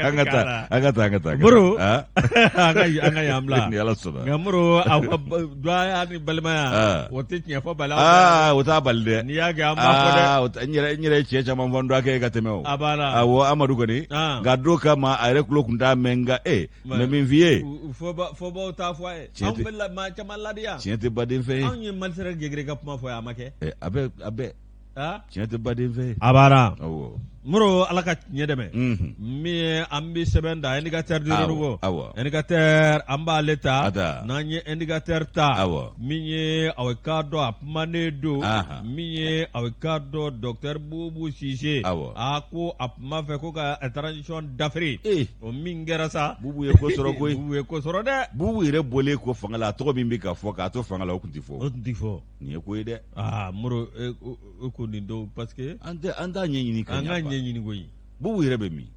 an ka taa Moro an ka yan bila ni Ala sɔnna nka Moro a ka dɔgɔya ni balimaya o tɛ tiɲɛ fɔ bali o t'a bali dɛ n'i y'a kɛ an b'a fɔ dɛ n yɛrɛ ye cɛ caman fɔ n dɔgɔkɛ ye ka tɛmɛ o a banna awɔ Amadu kɔni nka don kama a yɛrɛ tulo kun t'a mɛn nka mɛ min f'i ye fɔbaw t'a fɔ a ye anw bɛ maa caman ladiya tiɲɛ tɛ baden fɛ ye anw ye Marcelin Jegere ka kuma fɔ a ma kɛ a bɛ tiɲɛ tɛ baden fɛ ye a banna awɔ Moro Ala ka tiɲɛ dɛmɛ min ye an bɛ sɛbɛn da indicateur de renouveau indicateur an b'ale ta n'an ye indicateur ta min ye aw k'a dɔn a kumanen don min ye aw k'a dɔn docteur Bubu Sise a ko a kuma fɛ ko ka transition d'Afrique o min kɛra sa Bubu ye ko sɔrɔ koyi Bubu ye ko sɔrɔ dɛ Bubu yɛrɛ bɔlen ko fanga la a tɔgɔ min bɛ ka fɔ k'a to fanga la o tun tɛ fɔ nin ye ko ye dɛ Moro e ko nin don parce que an t'a ɲɛɲini ka ɲɛ ɲɛɲini koyi Bubu yɛrɛ bɛ min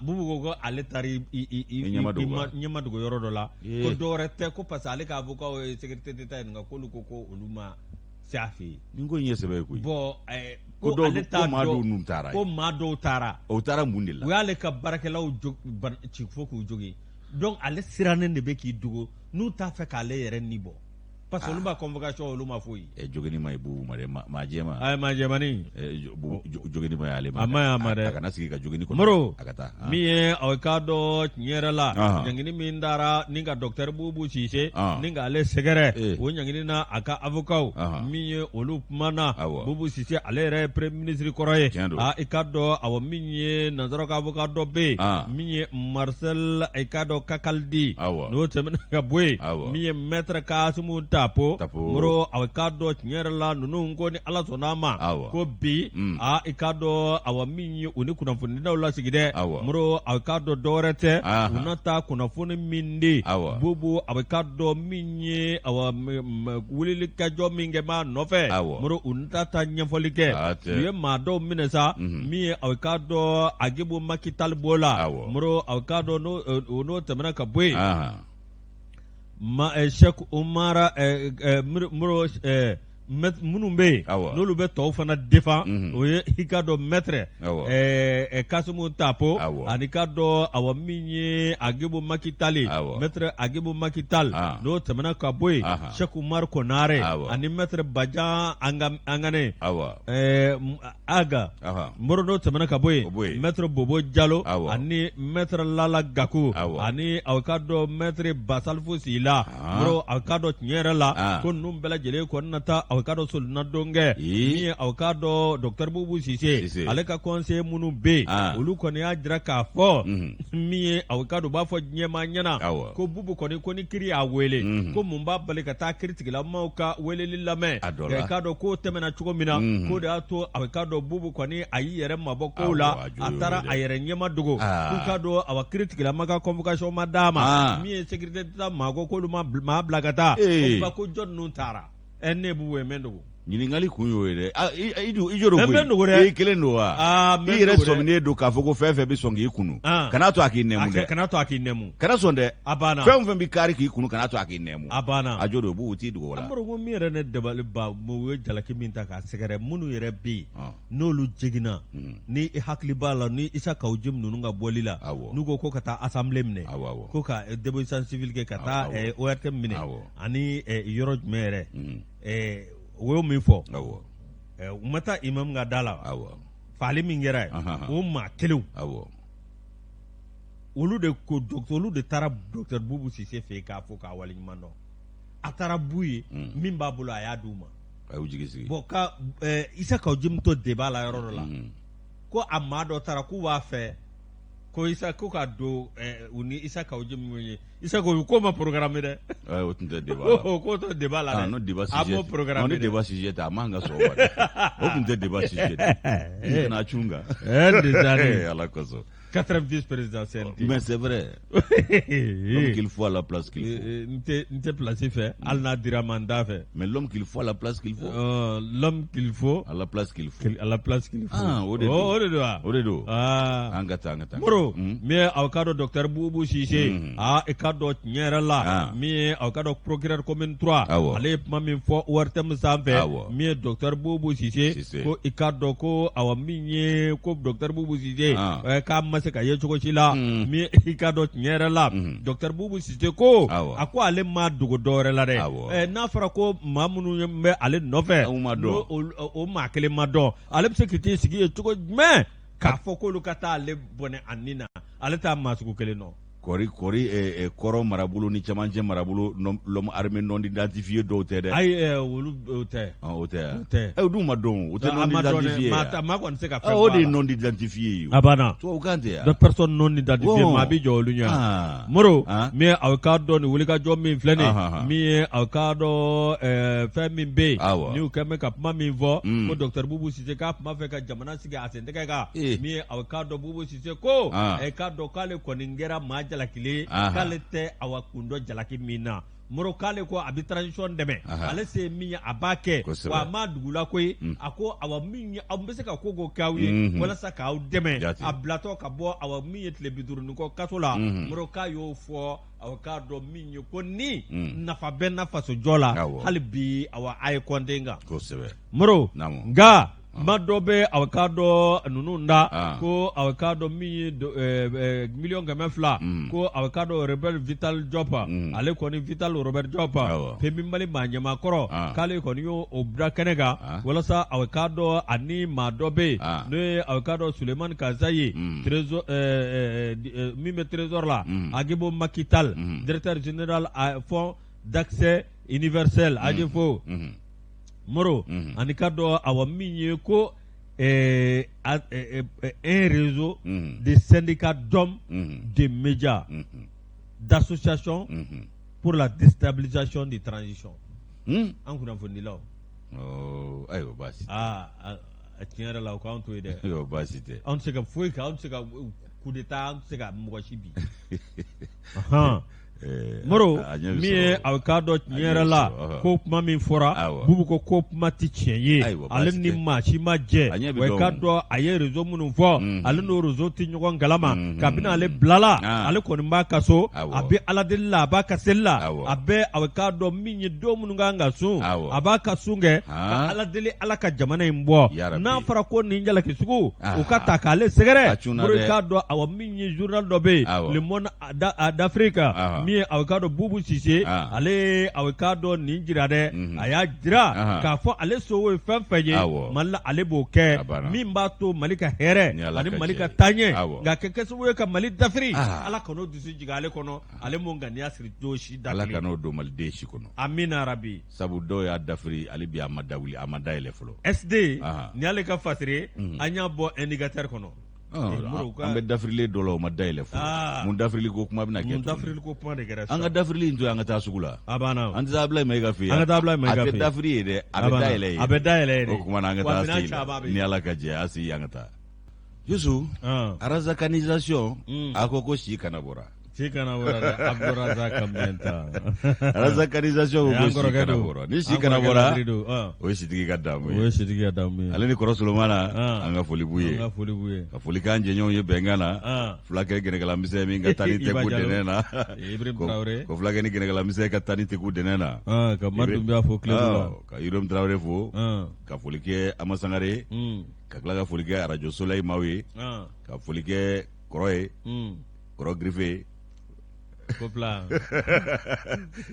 Bubu ko ale taara ɲɛmadogo yɔrɔ dɔ la ko dɔwɛrɛ tɛ ko parce que ale k'a fɔ k'aw ye sécurité d'État ye nka k'olu ko olu ma se a fɛ yen nin ko in ye sɛbɛ ye koyi ko ale t'a dɔn ko maa dɔw taara o taara mun de la u y'ale ka baarakɛlaw ci fo k'u jogin donc ale sirannen de bɛ k'i dogo n'u t'a fɛ k'ale yɛrɛ ni bɔ parce que olu ba convocation olu ma foyi jogeni ma ibu ma jema ay ma jemani jogeni ma ale ma amade kana sigi ka jogeni ko moro akata mi e o ka do nyera la nyangini min dara ninga docteur Bubu Cissé ninga ale segere o nyangini na aka avocat mi e olu mana Bubu Cissé ale re premier ministre koroye e ka do awo mi e nazaro ka avocat do be mi e Marcel e ka do kakaldi no temena ka boy mi e maître Kasimu tapo moro aw ka do nyera la nunu ngoni ala sonama ko bi e ka do awo mi e uni kuna fundina la sigide moro aw ka do dorete unata kuna funi mindi Bubu aw ka do minye aw wulili ka jo minge ma nofe moro unata ta nyefolike ye ma do minesa mi aw ka do agibu makital bola moro aw ka do no temana ka boy ma Sheikh Umara muro minnu bɛ yen n'olu bɛ tɔw fana défend o ye i ka dɔn maître Kasimu Tapo ani ka dɔn awɔ min ye Agibu Makitali maître Agibu Makital n'o tɛmɛna ka bɔ yen Sheikh Umar Konare ani maître Bajan Angane Aga moro n'o tɛmɛna ka bɔ yen maître Bobo Jalo ani maître Lala Gakou ani aw ka dɔn maître Basalfu Sila moro aw ka dɔn tiɲɛ yɛrɛ la ko ninnu bɛɛ lajɛlen kɔni nata aw ka dɔn solina dɔnkɛ min ye aw ka dɔn docteur Bubu Cissé ale ka conseiller minnu bɛ yen olu kɔni y'a jira k'a fɔ min ye aw ka dɔn u b'a fɔ diɲɛmaa ɲɛna ko Bubu kɔni ko ni kiiri y'a wele ko mun b'a bali ka taa kiiri tigilamaw ka weleli lamɛn k'a dɔn k'o tɛmɛna cogo min na k'o de y'a to aw ka dɔn Bubu kɔni a y'i yɛrɛ mabɔ kow la a taara a yɛrɛ ɲɛma dogo k'u ka dɔn aw kiiri tigilama ka convocation ma d'a ma min ye sécurité d'État maa ko k'olu ma bila ka taa ko jɔn ninnu taara ne Bubu ye mɛn dogo ɲininkali kun y'o ye dɛ i jɔ don koyi i kelen don wa i yɛrɛ sɔminen don k'a fɔ ko fɛn fɛn bɛ sɔn k'i kunu kana to a k'i nɛmu dɛ kana to a k'i nɛmu kana sɔn dɛ a banna fɛn o fɛn bɛ kari k'i kunu kana to a k'i nɛmu a banna a jɔ don Bubu t'i dogo la amadu ko min yɛrɛ ne dabali ba o ye jalaki min ta k'a sɛgɛrɛ minnu yɛrɛ bɛ yen n'olu jiginna ni i hakili b'a la ni Isa Kawuji ninnu ka bɔli la n'u ko ka taa assemblée minɛ ko ka désobéissance civile kɛ ka taa ORT minɛ ani yɔrɔ jumɛn yɛrɛ o y'o min fɔ u ma taa imam ka da la faali min kɛra ye o maa kelenw olu de taara docteur Bubu Cissé fɛ yen k'a fɔ k'a waleɲuman dɔn a taara bu ye min b'a bolo a y'a d'u ma a y'u jigi sigi bon ka Isa Kawuji min to débat la yɔrɔ dɔ la ko a maa dɔ taara k'u b'a fɛ ko Isa ko ka don u ni Isa Kawuji min ye Isa ko ko ma programme dɛ o tun tɛ débat la ko to débat la dɛ no débat sujet a mo programme no débat sujet ta man ka sɔrɔ o tun tɛ débat sujet dɛ kana chunga ala koso 4e vice-présidentielle. Mais c'est vrai. L'homme qu'il faut à la place qu'il faut. N'était placé fait. Al Nadira mandat fait. Mais l'homme qu'il faut à la place qu'il faut. L'homme qu'il faut à la place qu'il faut. À la place qu'il faut. Ah, au dedo. Ah. Angata. Moro. Mais avocado docteur Bubu Cissé. Et cadre nyera la. Mais avocado procureur commune 3. Allez mami fo ouartem sanfé. Mais docteur Bubu Cissé. Ko ikado ko awamiye ko docteur Bubu Cissé. Ka se ka ye cogo ci la mi i ka dɔ tiɲɛ yɛrɛ la docteur Bubu Cissé ko a ko ale ma dogo dɔwɛrɛ la dɛ n'a fɔra ko maa minnu bɛ ale nɔfɛ o maa kelen ma dɔn ale bɛ se k'i t'i sigi ye cogo jumɛn k'a fɔ k'olu ka taa ale bɔnɛ a nin na ale t'a maa sugu kelen dɔn kɔri kɔrɔ marabolo ni camancɛ marabolo l'homme armé non identifié dɔw tɛ dɛ ayi olu tɛ o tɛ o dun ma dɔn o tɛ non identifié maa kɔni se ka fɛn o de ye non identifié ye a banna tubabukan tɛ yan de personne non identifié maa bɛ jɔ olu ɲɛ Moro min aw ka dɔn nin wulikajɔ min filɛ nin min ye aw ka dɔn fɛn min bɛ yen n'u kɛn bɛ ka kuma min fɔ ko docteur Bubu Cissé k'a kuma fɛ ka jamana sigi a sen tɛgɛ kan min ye aw ka dɔn Bubu Cissé ko k'a dɔn k'ale kɔni kɛra maa jalaki k'ale tɛ awa kundo jalaki min na Moro k'ale ko a bɛ transition dɛmɛ ale se min ye a b'a kɛ wa a ma dugula koyi a ko awa min ye aw bɛ se ka ko k'aw ye walasa k'aw dɛmɛ a bilatɔ ka bɔ awa min ye tile 50 kɔ kaso la Moro k'a y'o fɔ aw k'a dɔn min ye ko ni nafa bɛ na faso jɔ la hali bi awa a ye compter kan kosɛbɛ Moro nka madobe avocado nununda ko avocado million kɛmɛ fila ko avocado Robert Vital Diop ale kɔni Vital Robert Diop Femi Mali maa ɲamakɔrɔ k'ale kɔni y'o bila kɛnɛ kan walasa avocado ani maa dɔ bɛ yen n'o ye avocado Suleiman Kazaye trésor min bɛ trésor la Agibo Makital directeur général fonds d'accès universel AGFO Moro ani ka dɔ awa min ye ko un réseau de syndicats d'hommes de médias d'associations pour la déstabilisation des transitions an kunnafonidilaw ayiwa baasi a tiɲɛ yɛrɛ la o k'an to ye dɛ ayiwa baasi tɛ anw tɛ se ka foyi kɛ anw tɛ se ka coup d'état an tɛ se ka mɔgɔ si bi Moro min ye avocado tiɲɛ yɛrɛ la ko kuma min fɔra Bubu ko kuma tɛ tiɲɛ ye ale ni maa si ma jɛ wa i ka dɔn a ye réseau minnu fɔ ale n'o réseau tɛ ɲɔgɔn galama kabini ale bilala ale kɔni b'a ka so a bɛ ala deli la a b'a ka seli la a bɛ avocado min ye don minnu kan ka sun a b'a ka sun kɛ ka ala deli ala ka jamana in bɔ n'a fɔra ko nin jalaki sugu o ka ta k'ale sɛgɛrɛ Moro i ka dɔn awa min ye journal dɔ bɛ yen Le Monde d'Afrique min ye avocado Bubu Sise ale avocado nin jira dɛ a y'a jira k'a fɔ ale so ye fɛn fɛn ye Mali la ale b'o kɛ min b'a to Mali ka hɛrɛ ani Mali ka taaɲɛ nka kɛ sababu ye ka Mali dafiri ala kan'o dusu jigin ale kɔnɔ ale m'o ŋaniya siri do si da ala kan'o don maliden si kɔnɔ amina rabi sabu dɔw y'a dafiri ale bi a ma dawuli a ma dayɛlɛ fɔlɔ SD ni ale ka fasire an y'a bɔ indicateur kɔnɔ an bɛ dafirilen dɔ la o ma dayɛlɛ fɔlɔ mun dafirili ko kuma bɛna kɛ mun dafirili ko kuma de kɛra an ka dafirili in to an ka taa sugu la a banna an tɛ taa Ablaye Mayiga fɛ yen an ka taa Ablaye Mayiga fɛ yen a tɛ dafiri ye dɛ a bɛ dayɛlɛ ye a bɛ dayɛlɛ ye o kuma na an ka taa se ni ala ka jɛ a se an ka taa Youssou arazakanisation a ko si kana bɔra si kana bɔra dɛ Abdourazak Kamenta arazakanisation ko si kana bɔra ni si kana bɔra o ye sitigi ka damu ye o ye sitigi ka damu ye ale ni Kɔrɔ Solomana an ka foli b'u ye ka foli k'an jɛɲɔgɔnw ye bɛnkan na fulakɛ gɛnɛgalamisɛn min ka taa ni tɛgu dɛnɛn na ko fulakɛ ni gɛnɛgalamisɛn ka taa ni tɛgu dɛnɛn na ka Madu Dunbiya fo kile la ka Ibrahim Traoré fo ka foli kɛ Ama Sangare ka tila ka foli kɛ Radio Soleil maaw ye ka foli kɛ Kɔrɔ ye Kɔrɔ Grife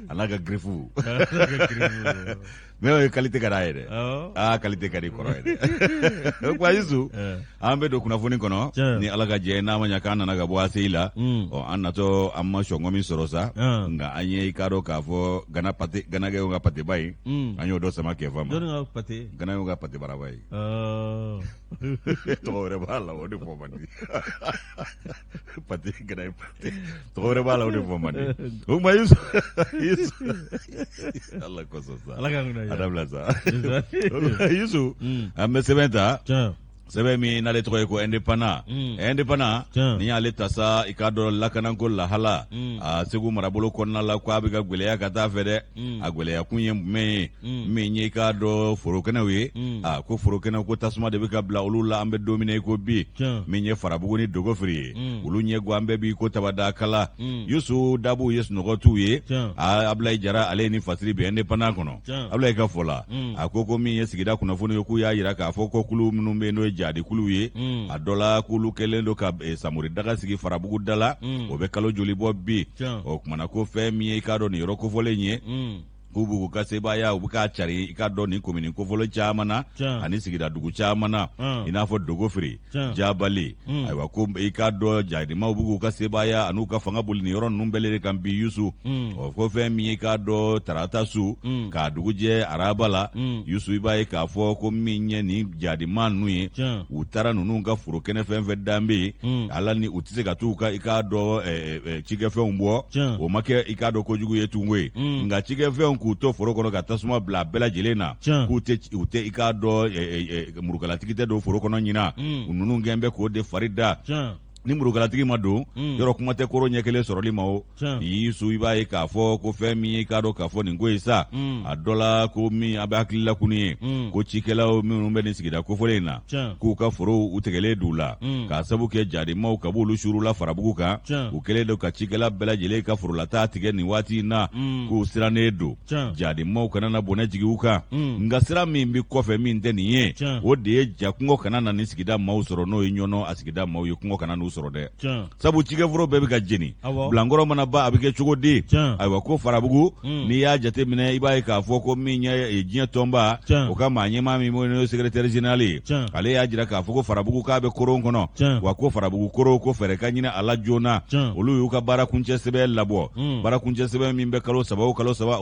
a n'a ka griffu mais o ye qualité ka d'a ye dɛ qualité ka di Kɔrɔ ye dɛ o kuma Youssou an bɛ don kunnafoni kɔnɔ ni ala ka jɛ n'a ma ɲɛ k'an nana ka bɔ ACI la an natɔ an ma sɔngɔ min sɔrɔ sa nka an ye i k'a dɔn k'a fɔ ganagɛnw ka pateba ye an y'o dɔ sama kɛfa ma ganagɛnw ka pate baraba ye tɔgɔ wɛrɛ b'a la o de fɔ man di pate ganagɛn pate tɔgɔ wɛrɛ b'a la o de fɔ man di o kuma Youssou ala kosɔn sa a dabila sa Youssou an bɛ sɛbɛn ta sɛbɛn min n'ale tɔgɔ ye ko indépendant ni y'ale ta sa i k'a dɔn lakanako lahala a Segu marabolo kɔnɔna la ko a bɛ ka gwɛlɛya ka taa fɛ dɛ a gwɛlɛya kun ye jumɛn ye min ye i k'a dɔn forokɛnɛw ye ko forokɛnɛw ko tasuma de bɛ ka bila olu la an bɛ don min na i ko bi min ye Farabugu ni Dogofiri ye olu ɲɛ gan bɛɛ bi ko tabada kala Youssou Dabo ye sunɔgɔtiw ye Ablaye Jara ale ni fasiri bi indépendant kɔnɔ Ablaye ka fɔ la a ko min ye sigida kunnafoni ye k'u y'a yira k'a fɔ ko kulu minnu bɛ yen n'o ye Jadikulu ye a dɔ la k'olu kɛlen don ka Samori daga sigi Farabugu da la o bɛ kalo joli bɔ bi o kumana ko fɛn min ye i k'a dɔn nin yɔrɔ kofɔlen ye k'u b'u ka sebaaya u bɛ k'a cari i ka dɔn nin komini kofɔlen caman na ani sigida dugu caman na i n'a fɔ Dogofiri Jabali ayiwa ko i k'a dɔn Jadimaw b'u ka sebaaya an'u ka fanga boli nin yɔrɔ ninnu bɛɛ de kan bi Youssou o ko fɛn min ye i k'a dɔn Tarata su k'a dugu jɛ Araba la Youssou i b'a ye k'a fɔ ko min ye nin Jadima ninnu ye u taara ninnu ka forokɛnɛ fɛn fɛn danbe ye ala ni u tɛ se ka t'u ka i k'a dɔn cikɛfɛnw bɔ o ma kɛ i k'a dɔn kojugu ye tun ye nka cikɛfɛnw k'u to foro kɔnɔ ka tasuma bila bɛɛ lajɛlen na k'u tɛ i k'a dɔn murukalatigi tɛ don foro kɔnɔ ɲina u ninnu gɛn bɛ k'o de fari da ni murugalatigi ma don yɔrɔ kuma tɛ koro ɲɛ kelen sɔrɔli ma o y'i su i b'a ye k'a fɔ ko fɛn min ye k'a dɔn k'a fɔ nin ko ye sa a dɔ la ko min a bɛ hakilila kunni ye ko cikɛlaw minnu bɛ nin sigida kofɔlen in na k'u ka forow u tigɛlen d'u la k'a sabu kɛ jadimaw ka b'olu surula farabugu kan u kɛlen don ka cikɛla bɛɛ lajɛlen ka forolata tigɛ nin waati in na k'u sirannen don jadimaw kana na bɔnɛ jigi u kan nka sira min bi kɔfɛ min tɛ nin ye o de ye ja kungo kana na nin sigida maaw sɔrɔ n'o ye ɲɔnɔ a sigida maaw ye kungo kana n'u sɔrɔ dɛ sabu cikɛforo bɛɛ bɛ ka jeni bilankɔrɔ mana ba a bɛ kɛ cogo di ayiwa ko farabugu n'i y'a jateminɛ i b'a ye k'a fɔ ko min ye diɲɛ tɔnba o ka maa ɲɛmaa min n'o ye secrétaire général ye ale y'a jira k'a fɔ ko farabugu k'a bɛ koron kɔnɔ wa ko farabugu koro ko fɛɛrɛ ka ɲini a la joona olu y'u ka baarakuncɛ sɛbɛn labɔ baarakuncɛ sɛbɛn min bɛ kalo saba o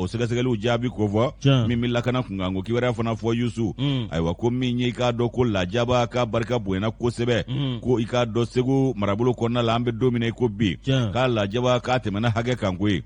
sɛgɛsɛgɛliw jaabi ko fɔ min bɛ lakana kunkanko kibaruya fana fɔ Yusu ayiwa ko min ye i k'a dɔn ko lajaba ka barika bonyana kosɛbɛ ko i k'a dɔn Segu marabolo kɔnɔna la an bɛ don min na i ko bi k'a lajaba k'a tɛmɛna hakɛ kan koyi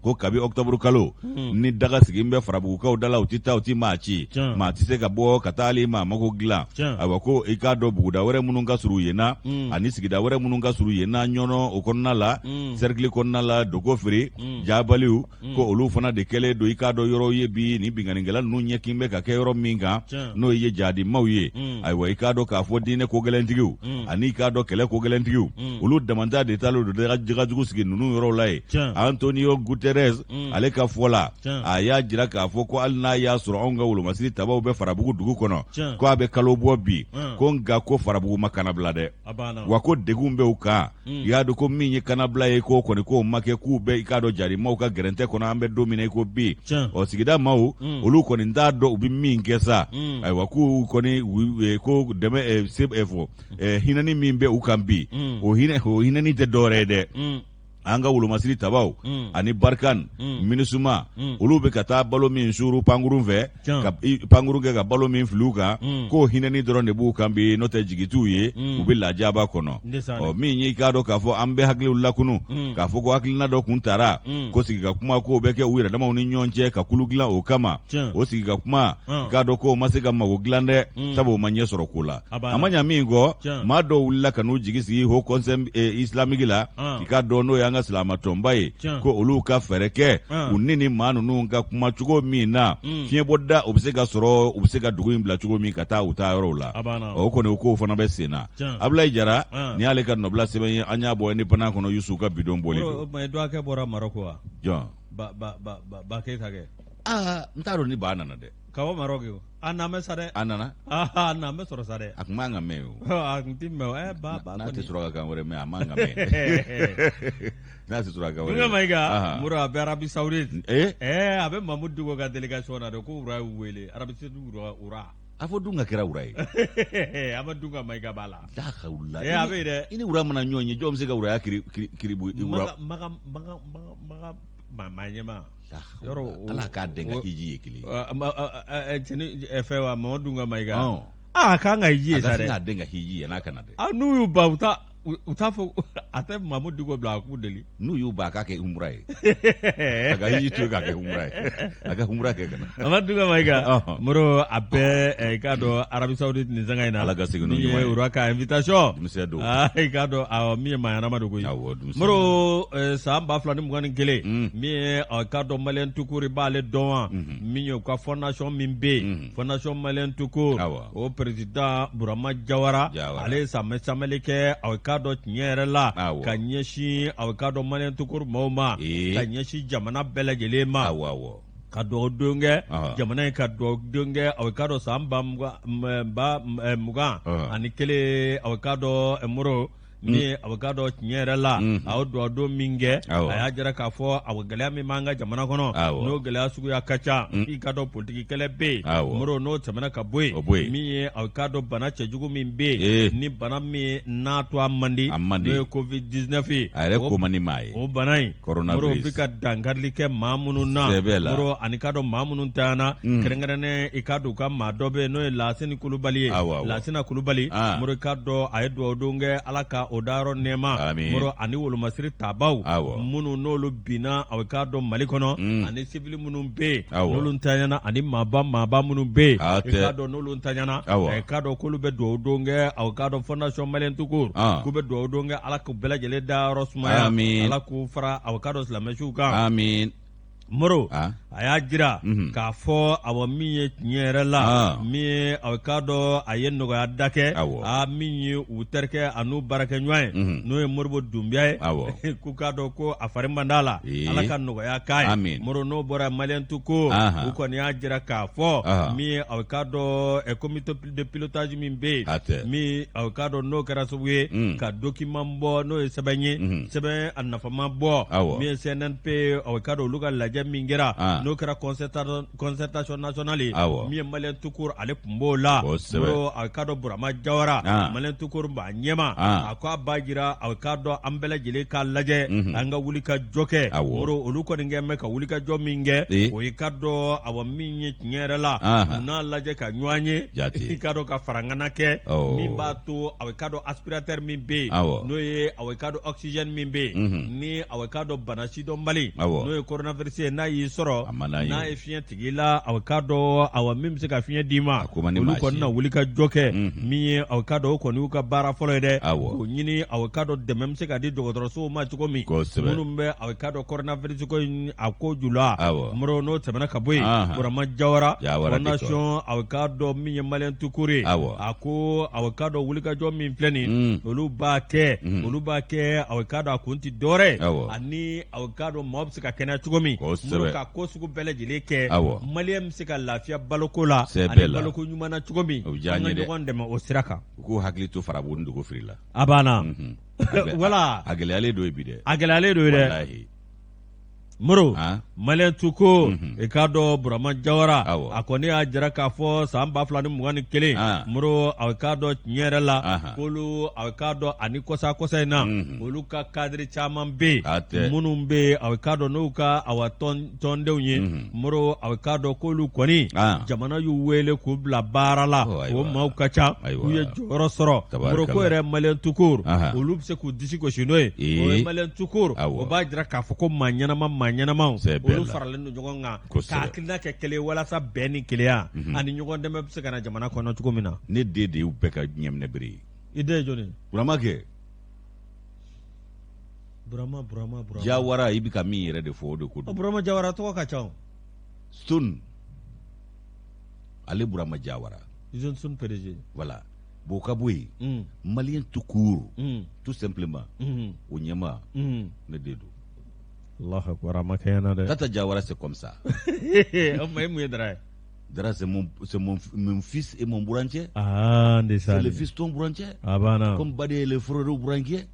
ko kabi octobre kalo ni daga sigi bɛ farabugukaw da la u tɛ taa u tɛ maa ci maa tɛ se ka bɔ ka taa hali maa mago dilan ayiwa ko i k'a dɔn buguda wɛrɛ minnu ka surun yen na ani sigida wɛrɛ minnu ka surun yen na ɲɔnɔ o kɔnɔna la cercle kɔnɔna la Dogofiri Jabaliw ko olu fana de kɛlen don i k'a dɔn yɔrɔw ye bi ni binganikɛla ninnu ɲɛkin bɛ ka kɛ yɔrɔ min kan n'o ye jadimaw ye ayiwa i k'a dɔn k'a fɔ diinɛ ko gɛlɛntigiw ani i k'a dɔn kɛlɛ ko gɛlɛntigiw olu damanta de taalen don jagajugu sigi ninnu yɔrɔw la ye Antonio Guterres ale ka fɔ la a y'a jira k'a fɔ ko hali n'a y'a sɔrɔ anw ka wolomasiri tabaw bɛ farabugu dugu kɔnɔ ko a bɛ kalo bɔ bi ko nka ko farabugu ma kanabila dɛ wa ko degun bɛ u kan i y'a dɔn ko min ye kanabila ye k'o kɔni k'o ma kɛ k'u bɛ i k'a dɔn jarimaw ka gɛrɛntɛ kɔnɔ an bɛ don min na i ko bi ɔ sigida maaw olu kɔni t'a dɔn u bɛ min kɛ sa ayiwa k'u kɔni ko dɛmɛ fɔ hinɛni min bɛ u kan bi o hinɛni tɛ dɔwɛrɛ ye dɛ an ka wolomasiri tabaw ani Barkan Minisuma olu bɛ ka taa balo min suru pankurun fɛ ka pankurun kɛ ka balo min fili u kan k'o hinɛni dɔrɔn de b'u kan bi n'o tɛ jigitiw ye u bɛ lajaba kɔnɔ ɔ min ye i k'a dɔn k'a fɔ an bɛ hakiliw lakunu k'a fɔ ko hakilina dɔ kun taara ko sigika kuma k'o bɛ kɛ u yɛrɛ damaw ni ɲɔgɔn cɛ ka kulu dilan o kama o sigika kuma i k'a dɔn k'o ma se ka mago dilan dɛ sabu o ma ɲɛ sɔrɔ ko la a ma ɲa min kɔ maa dɔw wulila ka n'u jigi sigi Haut Conseil islamique la i k'a dɔn n'o ye an ka silamatɔnba ye ko olu ka fɛɛrɛ kɛ u ni maa ninnu ka kuma cogo min na fiɲɛbɔda o bɛ se ka sɔrɔ u bɛ se ka dugu in bila cogo min ka taa u taa yɔrɔw la o kɔni o kow fana bɛ sen na Abulayi Jara ni y'ale ka nɔbila sɛbɛn ye an y'a bɔ ni pana kɔnɔ Yusu ka bidon bɔlen don dɔgɔkɛ bɔra Marɔki wa jɔn ba Keyita kɛ n t'a dɔn ni ba nana dɛ ka bɔ Marɔki o a nana sa dɛ a nana a na bɛ sɔrɔ sa dɛ a kun man ka mɛn o a kun tɛ mɛn ba n'a tɛ sɔrɔ ka kan wɛrɛ mɛn a man ka mɛn n'a tɛ sɔrɔ ka kan wɛrɛ mɛn Mayiga Moro a bɛ Arabi Saoudite a bɛ Mamudu Diko ka délégation na de ko Wura y'u wele Arabi Saoudite Wura a fɔ dun ka kɛra Wura ye a ma dun ka Mayiga b'a la a bɛ dɛ i ni Wura mana ɲɔgɔn ye jɔn bɛ se ka Wuraya kiribu Wura ma ɲɛma yɔrɔ Ala k'a dɛn ka hiji ye kelen fɛ wa Mamadu ka Mayiga a k'an ka hiji ye sa dɛ a ka den ka hiji ye n'a kana dɛ n'u y'u ba u t'a fɔ a tɛ Mamudu Diko bila a k'u deli n'u y'u ba k'a kɛ umura ye a ka hiji to k'a kɛ umura ye a ka umura kɛ kana Mamadu ka Mayiga Moro a bɛɛ i k'a dɔn Arabi Saoudite nin sanga in na Ala ka segin n'o ɲuman ye Wura ka invitation dumusɛ don i k'a dɔn min ye maɲanama de koyi Moro san 2021 min ye k'a dɔn Malien tout court i b'ale dɔn wa min ye u ka fondation min bɛ yen fondation Malien tout court o président Burama Jawara ale ye samɛli kɛ k'a dɔn tiɲɛ yɛrɛ la ka ɲɛsin a k'a dɔn Malien tout court maaw ma ka ɲɛsin jamana bɛɛ lajɛlen ma ka dugawu kɛ jamana in ka dugawu kɛ a k'a dɔn san 2020 ani kelen a k'a dɔn Moro ni a k'a dɔn tiɲɛ yɛrɛ la a y'o dugawu min kɛ a y'a jira k'a fɔ a gɛlɛya min b'an ka jamana kɔnɔ n'o gɛlɛya suguya ka ca i k'a dɔn politiki kɛlɛ bɛ yen Moro n'o tɛmɛna ka bɔ yen min ye a k'a dɔn bana cɛjugu min bɛ yen ni bana min n'a to a man di n'o ye Covid-19 ye a yɛrɛ ko man di maa ye o bana in Moro bɛ ka dankarili kɛ maa minnu na Moro ani k'a dɔn maa minnu tanyana kɛrɛnkɛrɛnnen i k'a dɔn u ka maa dɔ bɛ yen n'o ye Lasini Kulubali ye Lasina Kulubali Moro k'a dɔn a ye dugawu kɛ Ala ka o dayɔrɔ nɛɛma mɔrɔ ani wolomasiri tabaw minnu n'olu binna a k'a dɔn Mali kɔnɔ ani civil minnu bɛ yen n'olu ntanyana ani maaba minnu bɛ yen i k'a dɔn n'olu ntanyana k'a dɔn k'olu bɛ dugawu don kɛ a k'a dɔn fondation Malien tout court k'u bɛ dugawu don kɛ Ala k'u bɛɛ lajɛlen dayɔrɔ sumaya Ala k'u fara a k'a dɔn silamɛsiw kan moro a y'a jira k'a fɔ awɔ min ye tiɲɛ yɛrɛ la min ye a k'a dɔn a ye nɔgɔya da kɛ min ye u terikɛ a n'u baarakɛɲɔgɔn ye n'o ye Moribo Dunbiya ye k'u k'a dɔn ko a fari man d'a la Ala ka nɔgɔya k'a ye moro n'o bɔra Malien tout court u kɔni y'a jira k'a fɔ min ye a k'a dɔn comité de pilotage min bɛ yen min a k'a dɔn n'o kɛra sababu ye ka document bɔ n'o ye sɛbɛn ye sɛbɛn a nafama bɔ min ye CNNP a k'a dɔn olu ka lajɛ min kɛra n'o kɛra concertation nationale min ye Malien tout court ale tun b'o la moro a k'a dɔn Burama Jawara Malien tout court b'a ɲɛma a ko a b'a jira a k'a dɔn an bɛɛ lajɛlen k'a lajɛ an ka wuli ka jɔ kɛ moro olu kɔni kɛ mɛ ka wuli ka jɔ min kɛ o ye k'a dɔn awɔ min ye tiɲɛ yɛrɛ la u n'a lajɛ ka ɲɔgɔn ye i k'a dɔn ka farangana kɛ min b'a to a k'a dɔn aspirateur min bɛ yen n'o ye a k'a dɔn oxygène min bɛ yen ni a k'a dɔn bana sidɔnbali n'o ye coronavirus ye n'a y'i sɔrɔ n'a ye fiɲɛ tigi la a k'a dɔn awɔ min bɛ se ka fiɲɛ d'i ma olu kɔni na wuli ka jɔ kɛ min ye a k'a dɔn o kɔni y'u ka baara fɔlɔ ye dɛ o ɲini a k'a dɔn dɛmɛ bɛ se ka di dɔgɔtɔrɔsow ma cogo min minnu bɛ a k'a dɔn coronavirus ko in a ko ju la mɔrɔ n'o tɛmɛna ka bɔ yen Burama Jawara fondation a k'a dɔn min ye Malien tout court ye a ko a k'a dɔn wuli ka jɔ min filɛ nin olu b'a kɛ a k'a dɔn a kun tɛ dɔwɛrɛ ani a k'a dɔn maaw bɛ se ka kɛnɛya cogo min ka ko sugu bɛɛ lajɛlen kɛ Malien bɛ se ka lafiya baloko la ani baloko ɲuman na cogo min an ka ɲɔgɔn dɛmɛ o sira kan u k'u hakili to Farabugu dogo firi la a banna wala a gɛlɛyalen do ye bi dɛ a gɛlɛyalen do ye dɛ moro Malien tout court i k'a dɔn Burama Jawara a kɔni y'a jira k'a fɔ san 2021 moro a k'a dɔn tiɲɛ yɛrɛ la k'olu a k'a dɔn ani kɔsa in na olu ka cadre caman bɛ yen minnu bɛ a k'a dɔn n'u ka tɔndenw ye moro a k'a dɔn k'olu kɔni jamana y'u wele k'u bila baara la o maaw ka ca u ye jɔyɔrɔ sɔrɔ moro ko yɛrɛ Malien tout court olu bɛ se k'u disi gosi n'o ye o ye Malien tout court o b'a jira k'a fɔ ko maa ɲɛnamaw olu faralen don ɲɔgɔn kan k'a hakilina kɛ kelen walasa bɛn ni kelenya ani ɲɔgɔn dɛmɛ bɛ se ka na jamana kɔnɔ cogo min na ne den de y'u bɛɛ ka ɲɛminɛ bere i den ye jɔnni Burama kɛ Burama Jawara i bɛ ka min yɛrɛ de fɔ o de ko don Burama Jawara tɔgɔ ka ca Stone ale Burama Jawara Stone PDG voilà bon ka bɔ yen Malien tout court tout simplement o ɲɛma ne den don Allahu Akbar a ma kɛɲɛna dɛ Tata Jawara c'est comme ça o ma e mun ye Dara ye Dara c'est mon fils et mon burancɛ ndesani c'est le fiston burancɛ banna comme Bade est le frère burancɛ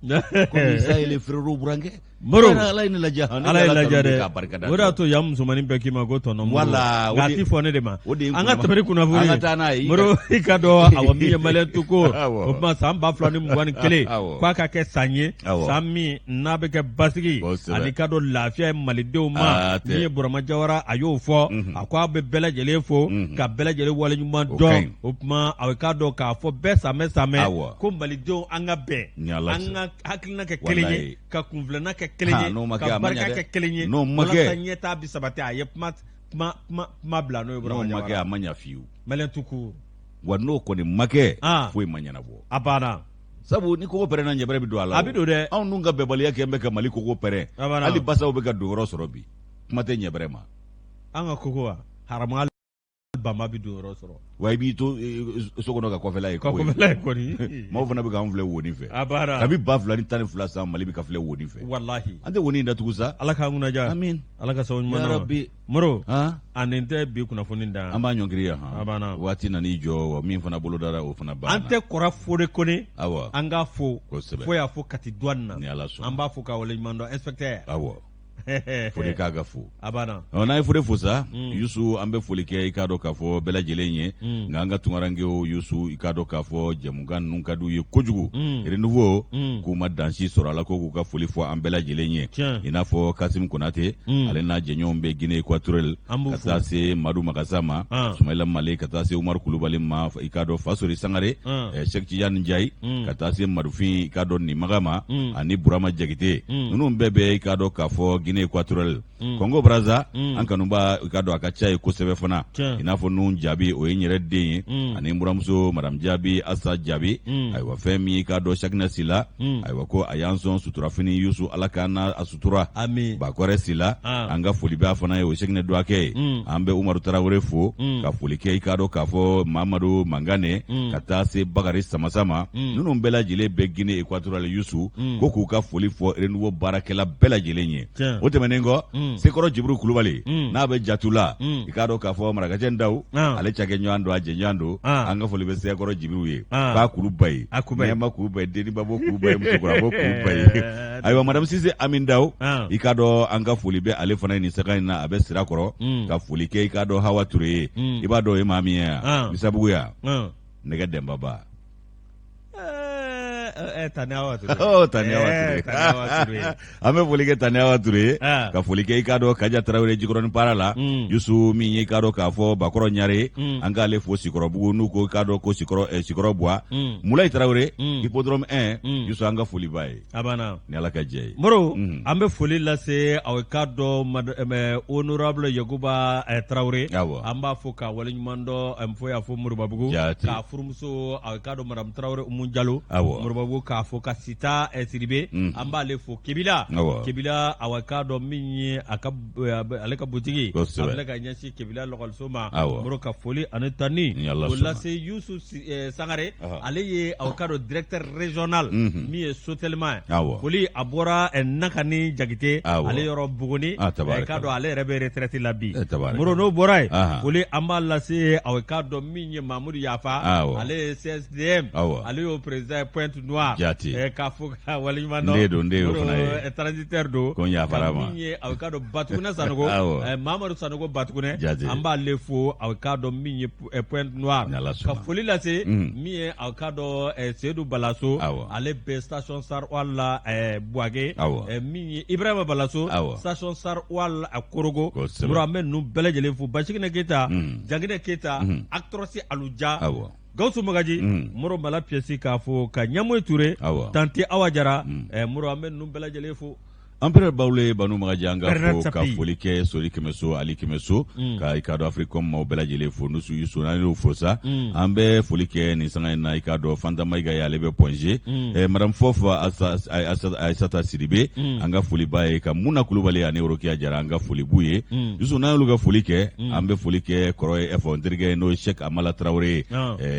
comme Isa est le frère burancɛ moro Ala ye ne lajɛ dɛ o de y'a to yan musomanin bɛɛ k'i ma ko tɔnɔ voilà nka a ti fɔ ne de ma an ka tɛmɛ ni kunnafoni an ka taa n'a ye moro i ka dɔn awɔ min ye Malien tout court o tuma san 2021 k'a ka kɛ san ye san min n'a bɛ kɛ basigi ani ka dɔn lafiya ye malidenw ma min ye Burama Jawara a y'o fɔ a ko a bɛ bɛɛ lajɛlen fo ka bɛɛ lajɛlen waleɲuman dɔn o tuma a k'a dɔn k'a fɔ bɛɛ samɛ ko malidenw an ka bɛn an ka hakilina kɛ kelen ye ka kunfilanna kɛ kelen ye ka barika kɛ kelen ye walasa ɲɛtaa bi sabati a ye kuma bila n'o ye Burama Jawara a ma ɲa fiyewu Malien tout court wa n'o kɔni ma kɛ foyi ma ɲɛnabɔ a banna sabu ni kogo pɛrɛnna ɲɛbɛrɛ bɛ don a la a bɛ don dɛ anw dun ka bɛnbaliya kɛ bɛ ka Mali kogo pɛrɛn hali basaw bɛ ka don yɔrɔ sɔrɔ bi kuma tɛ ɲɛbɛrɛ ma an ka kogo wa harama Bama bi don yɔrɔ sɔrɔ wa i b'i to so kɔnɔ ka kɔfɛla ye kɔni maaw fana bɛ k'an filɛ woni fɛ a banna kabi 2012 san Mali bɛ ka filɛ woni fɛ wallahi an tɛ woni in datugu sa Ala k'an kunnaja amin Ala ka sababu ɲuman na bi moro a nin tɛ bi kunnafoni da an b'a ɲɔngiri yan a banna waati nan'i jɔ min fana bolo dara o fana banna an tɛ kɔrɔ fo de kone awɔ an k'a fo kosɛbɛ fo y'a fo kati douane na ni Ala sɔnna an b'a fo ka wale ɲuman dɔn inspecteur awɔ foli k'a ka fo abana n'a ye foli fo sa Yusu an bɛ foli kɛ i k'a dɔn k'a fɔ bɛɛ lajɛlen ye nka an ka tunkarankew Yusu i k'a dɔn k'a fɔ jɛmukan ninnu ka d'u ye kojugu renouveau k'u ma dansi sɔrɔ a la ko k'u ka foli fɔ an bɛɛ lajɛlen ye i n'a fɔ Kasim Konate ale n'a jɛɲɔgɔnw bɛ Guinée Équatoriale ka taa se Madu Magasa ma Sumaila Male ka taa se Umaru Kulubali ma i k'a dɔn Fasori Sangare Cheikh Tidiane Ndiaye ka taa se Madufin i k'a dɔn Nimaga ma ani Burama Jakite ninnu bɛɛ bɛ i k'a dɔn k'a fɔ Guinée Équatoriale Congo Brazza an kanuba i k'a dɔn a ka ca ye kosɛbɛ fana i n'a fɔ nun Jaabi o ye n yɛrɛ den ye ani n buramuso Madame Jaabi Asa Jaabi ayiwa fɛn min i k'a dɔn Sakina Sila ayiwa ko a y'an sɔn suturafini Yusu ala k'an n'a a sutura Bakɔrɛ Sila an ka foli bɛ a fana ye o Seginɛ Duwakɛ ye an bɛ Umaru Tarawele fo ka foli kɛ i k'a dɔn k'a fɔ Mamadu Mangane ka taa se Bakari Samasa ma ninnu bɛɛ lajɛlen bɛ Guinée Équatoriale Yusu ko k'u ka foli fɔ renouveau baarakɛla bɛɛ lajɛlen ye o tɛmɛnen kɔ Sekɔrɔ Jibiru Kulubali n'a bɛ jatu la i k'a dɔn k'a fɔ Marakajɛ Ndaw ale cakɛɲɔgɔn don a jɛɲɔgɔn don an ka foli bɛ Sekɔrɔ Jibiru ye k'a Kuluba ye Nɛma Kuluba ye Denibabo Kuluba ye Musokɔrɔba Kuluba ye ayiwa Madame Sise Ami Ndaw i k'a dɔn an ka foli bɛ ale fana ye nin saga in na a bɛ sira kɔrɔ ka foli kɛ i k'a dɔn Hawa Ture ye i b'a dɔn o ye maa min ye yan Misabugu yan Nɛgɛ Dɛnbaba Tani Awa Ture Tani Awa Ture an bɛ foli kɛ Tani Awa Ture ka foli kɛ i k'a dɔn Kaja Tarawele Jikɔrɔni Para la Yusu min ye i k'a dɔn k'a fɔ Bakɔrɔ Ɲare an k'ale fo Sikɔrɔbugu n'u ko i k'a dɔn ko Sikɔrɔ Buwa Mulayi Tarawele Hippodrome 1 Yusu an ka foli b'a ye abana ni Ala ka jɛ ye Moro an bɛ foli lase aw k'a dɔn honorable Yakuba Tarawele an b'a fɔ ka waleɲuman dɔn fo y'a fɔ Moribabugu k'a furumuso aw k'a dɔn Madame Tarawele Umu Jalo Moribabugu k'a fɔ ka Sita Siribe an b'ale fo Kebila aw k'a dɔn min ye ale ka butigi a filɛ ka ɲɛsin Kebila lɔgɔliso ma Moro ka foli ani tani o lase Yusu Sangare ale ye aw k'a dɔn directeur régional min ye Sotelma foli a bɔra Nakani Jakite ale yɔrɔ Buguni k'a dɔn ale yɛrɛ bɛ retraite la bi Moro n'o bɔra ye foli an b'a lase aw k'a dɔn min ye Mamudu Yafa ale ye CSDM ale y'o président Pointe Noire k'a fɔ ka waleɲuman dɔn transitaire don min ye aw k'a dɔn Batukunɛ Sanogo Mamadu Sanogo Batukunɛ an b'ale fo aw k'a dɔn min ye Pointe Noire ka foli lase min ye aw k'a dɔn Seydou Balaso ale bɛ station Sarwal la Buwage min ye Ibrahima Balaso station Sarwal a Korogo Moro an bɛ ninnu bɛɛ lajɛlen fo Basikine Keyita Janginɛ Keyita Actros Aluja Gawusu Magaji Moro Mala pièce k'a fɔ ka Ɲamoyi Ture Tanti Awa Jara Moro an bɛ ninnu bɛɛ lajɛlen fo Empereur Bawule Banu Magaji an ka fɔ ka foli kɛ Sori Kɛmɛso Ali Kɛmɛso ka i k'a dɔn Africom maaw bɛɛ lajɛlen fo Nusu Yusu n'an y'o fo sa an bɛ foli kɛ nin sanga in na i k'a dɔn Fanta Mayiga ye ale bɛ Pongé Madame Fofa Aïssata Sidibe an ka foli b'a ye ka Muna Kulubali ani Rokia Jara an ka foli b'u ye Yusu n'an y'olu ka foli kɛ an bɛ foli kɛ kɔrɔ ye F1 terikɛ n'o ye Cheikh Amala Traoré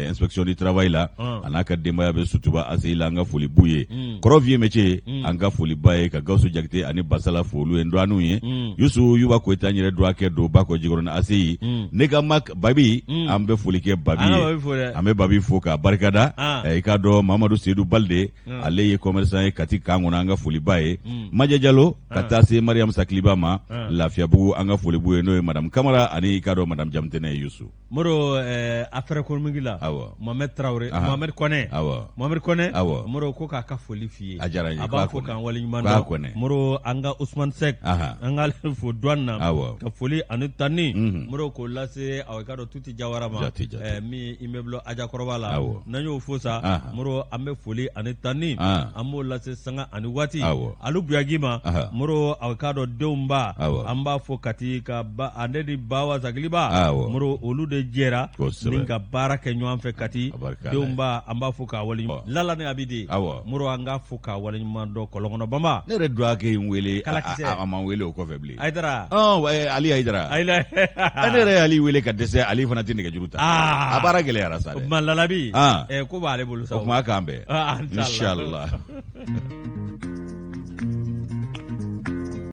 inspection du travail la a n'a ka denbaya bɛ Sutuba ACI la an ka foli b'u ye kɔrɔ vieux métier an ka foli b'a ye ka Gawusu ani Basala fo olu ye ndɔanu ye Yusu Yuba Koyita yɛrɛ duwakɛ don Bako Jikɔrɔni ACI ne ka Mak Babi an bɛ foli kɛ Babi ye an bɛ Babi fo ka barikada i k'a dɔn Mamadu Seydou Balde ale ye commerçant ye Kati kan kɔnɔ an ka foli b'a ye Majɛ Jalo ka taa se Mariam Sakiliba ma Lafiyabugu an ka foli b'u ye n'o ye Madame Kamara ani i k'a dɔn Madame Jamtɛnɛ ye Yusu Moro affaire économique la Mohamed Traoré Mohamed Kone Moro ko k'a ka foli f'i ye a diyara n ye a b'a fɔ k'an waleɲuman dɔn Moro an ka Ousmane Seck an ka fo douane na ka foli ani tani Moro k'o lase aw ka dɔn Tuti Jawara ma min immeuble Ajakɔrɔba la n'an y'o fo sa Moro an bɛ foli ani tani an b'o lase sanga ani waati Alu Buyagi ma Moro aw ka dɔn denw ba an b'a fɔ Kati ka ale ni Bawa Zakiliba Moro olu de jɛra ni ka baara kɛ ɲɔgɔn fɛ Kati denw ba an b'a fɔ k'a waleɲuman Lala ni Abidi Moro an ka fɔ k'a waleɲuman dɔn Kɔlɔnkɔnɔ Bamba ne yɛrɛ duwakɛ in wele a man wele o kɔfɛ bilen Aïdara Ali Aïdara ne yɛrɛ y'ali wele ka dɛsɛ Ali fana tɛ nɛgɛjuru ta a baara gɛlɛyara sa dɛ Lalabi ko b'ale bolo sa o kuma k'an bɛn Inshallah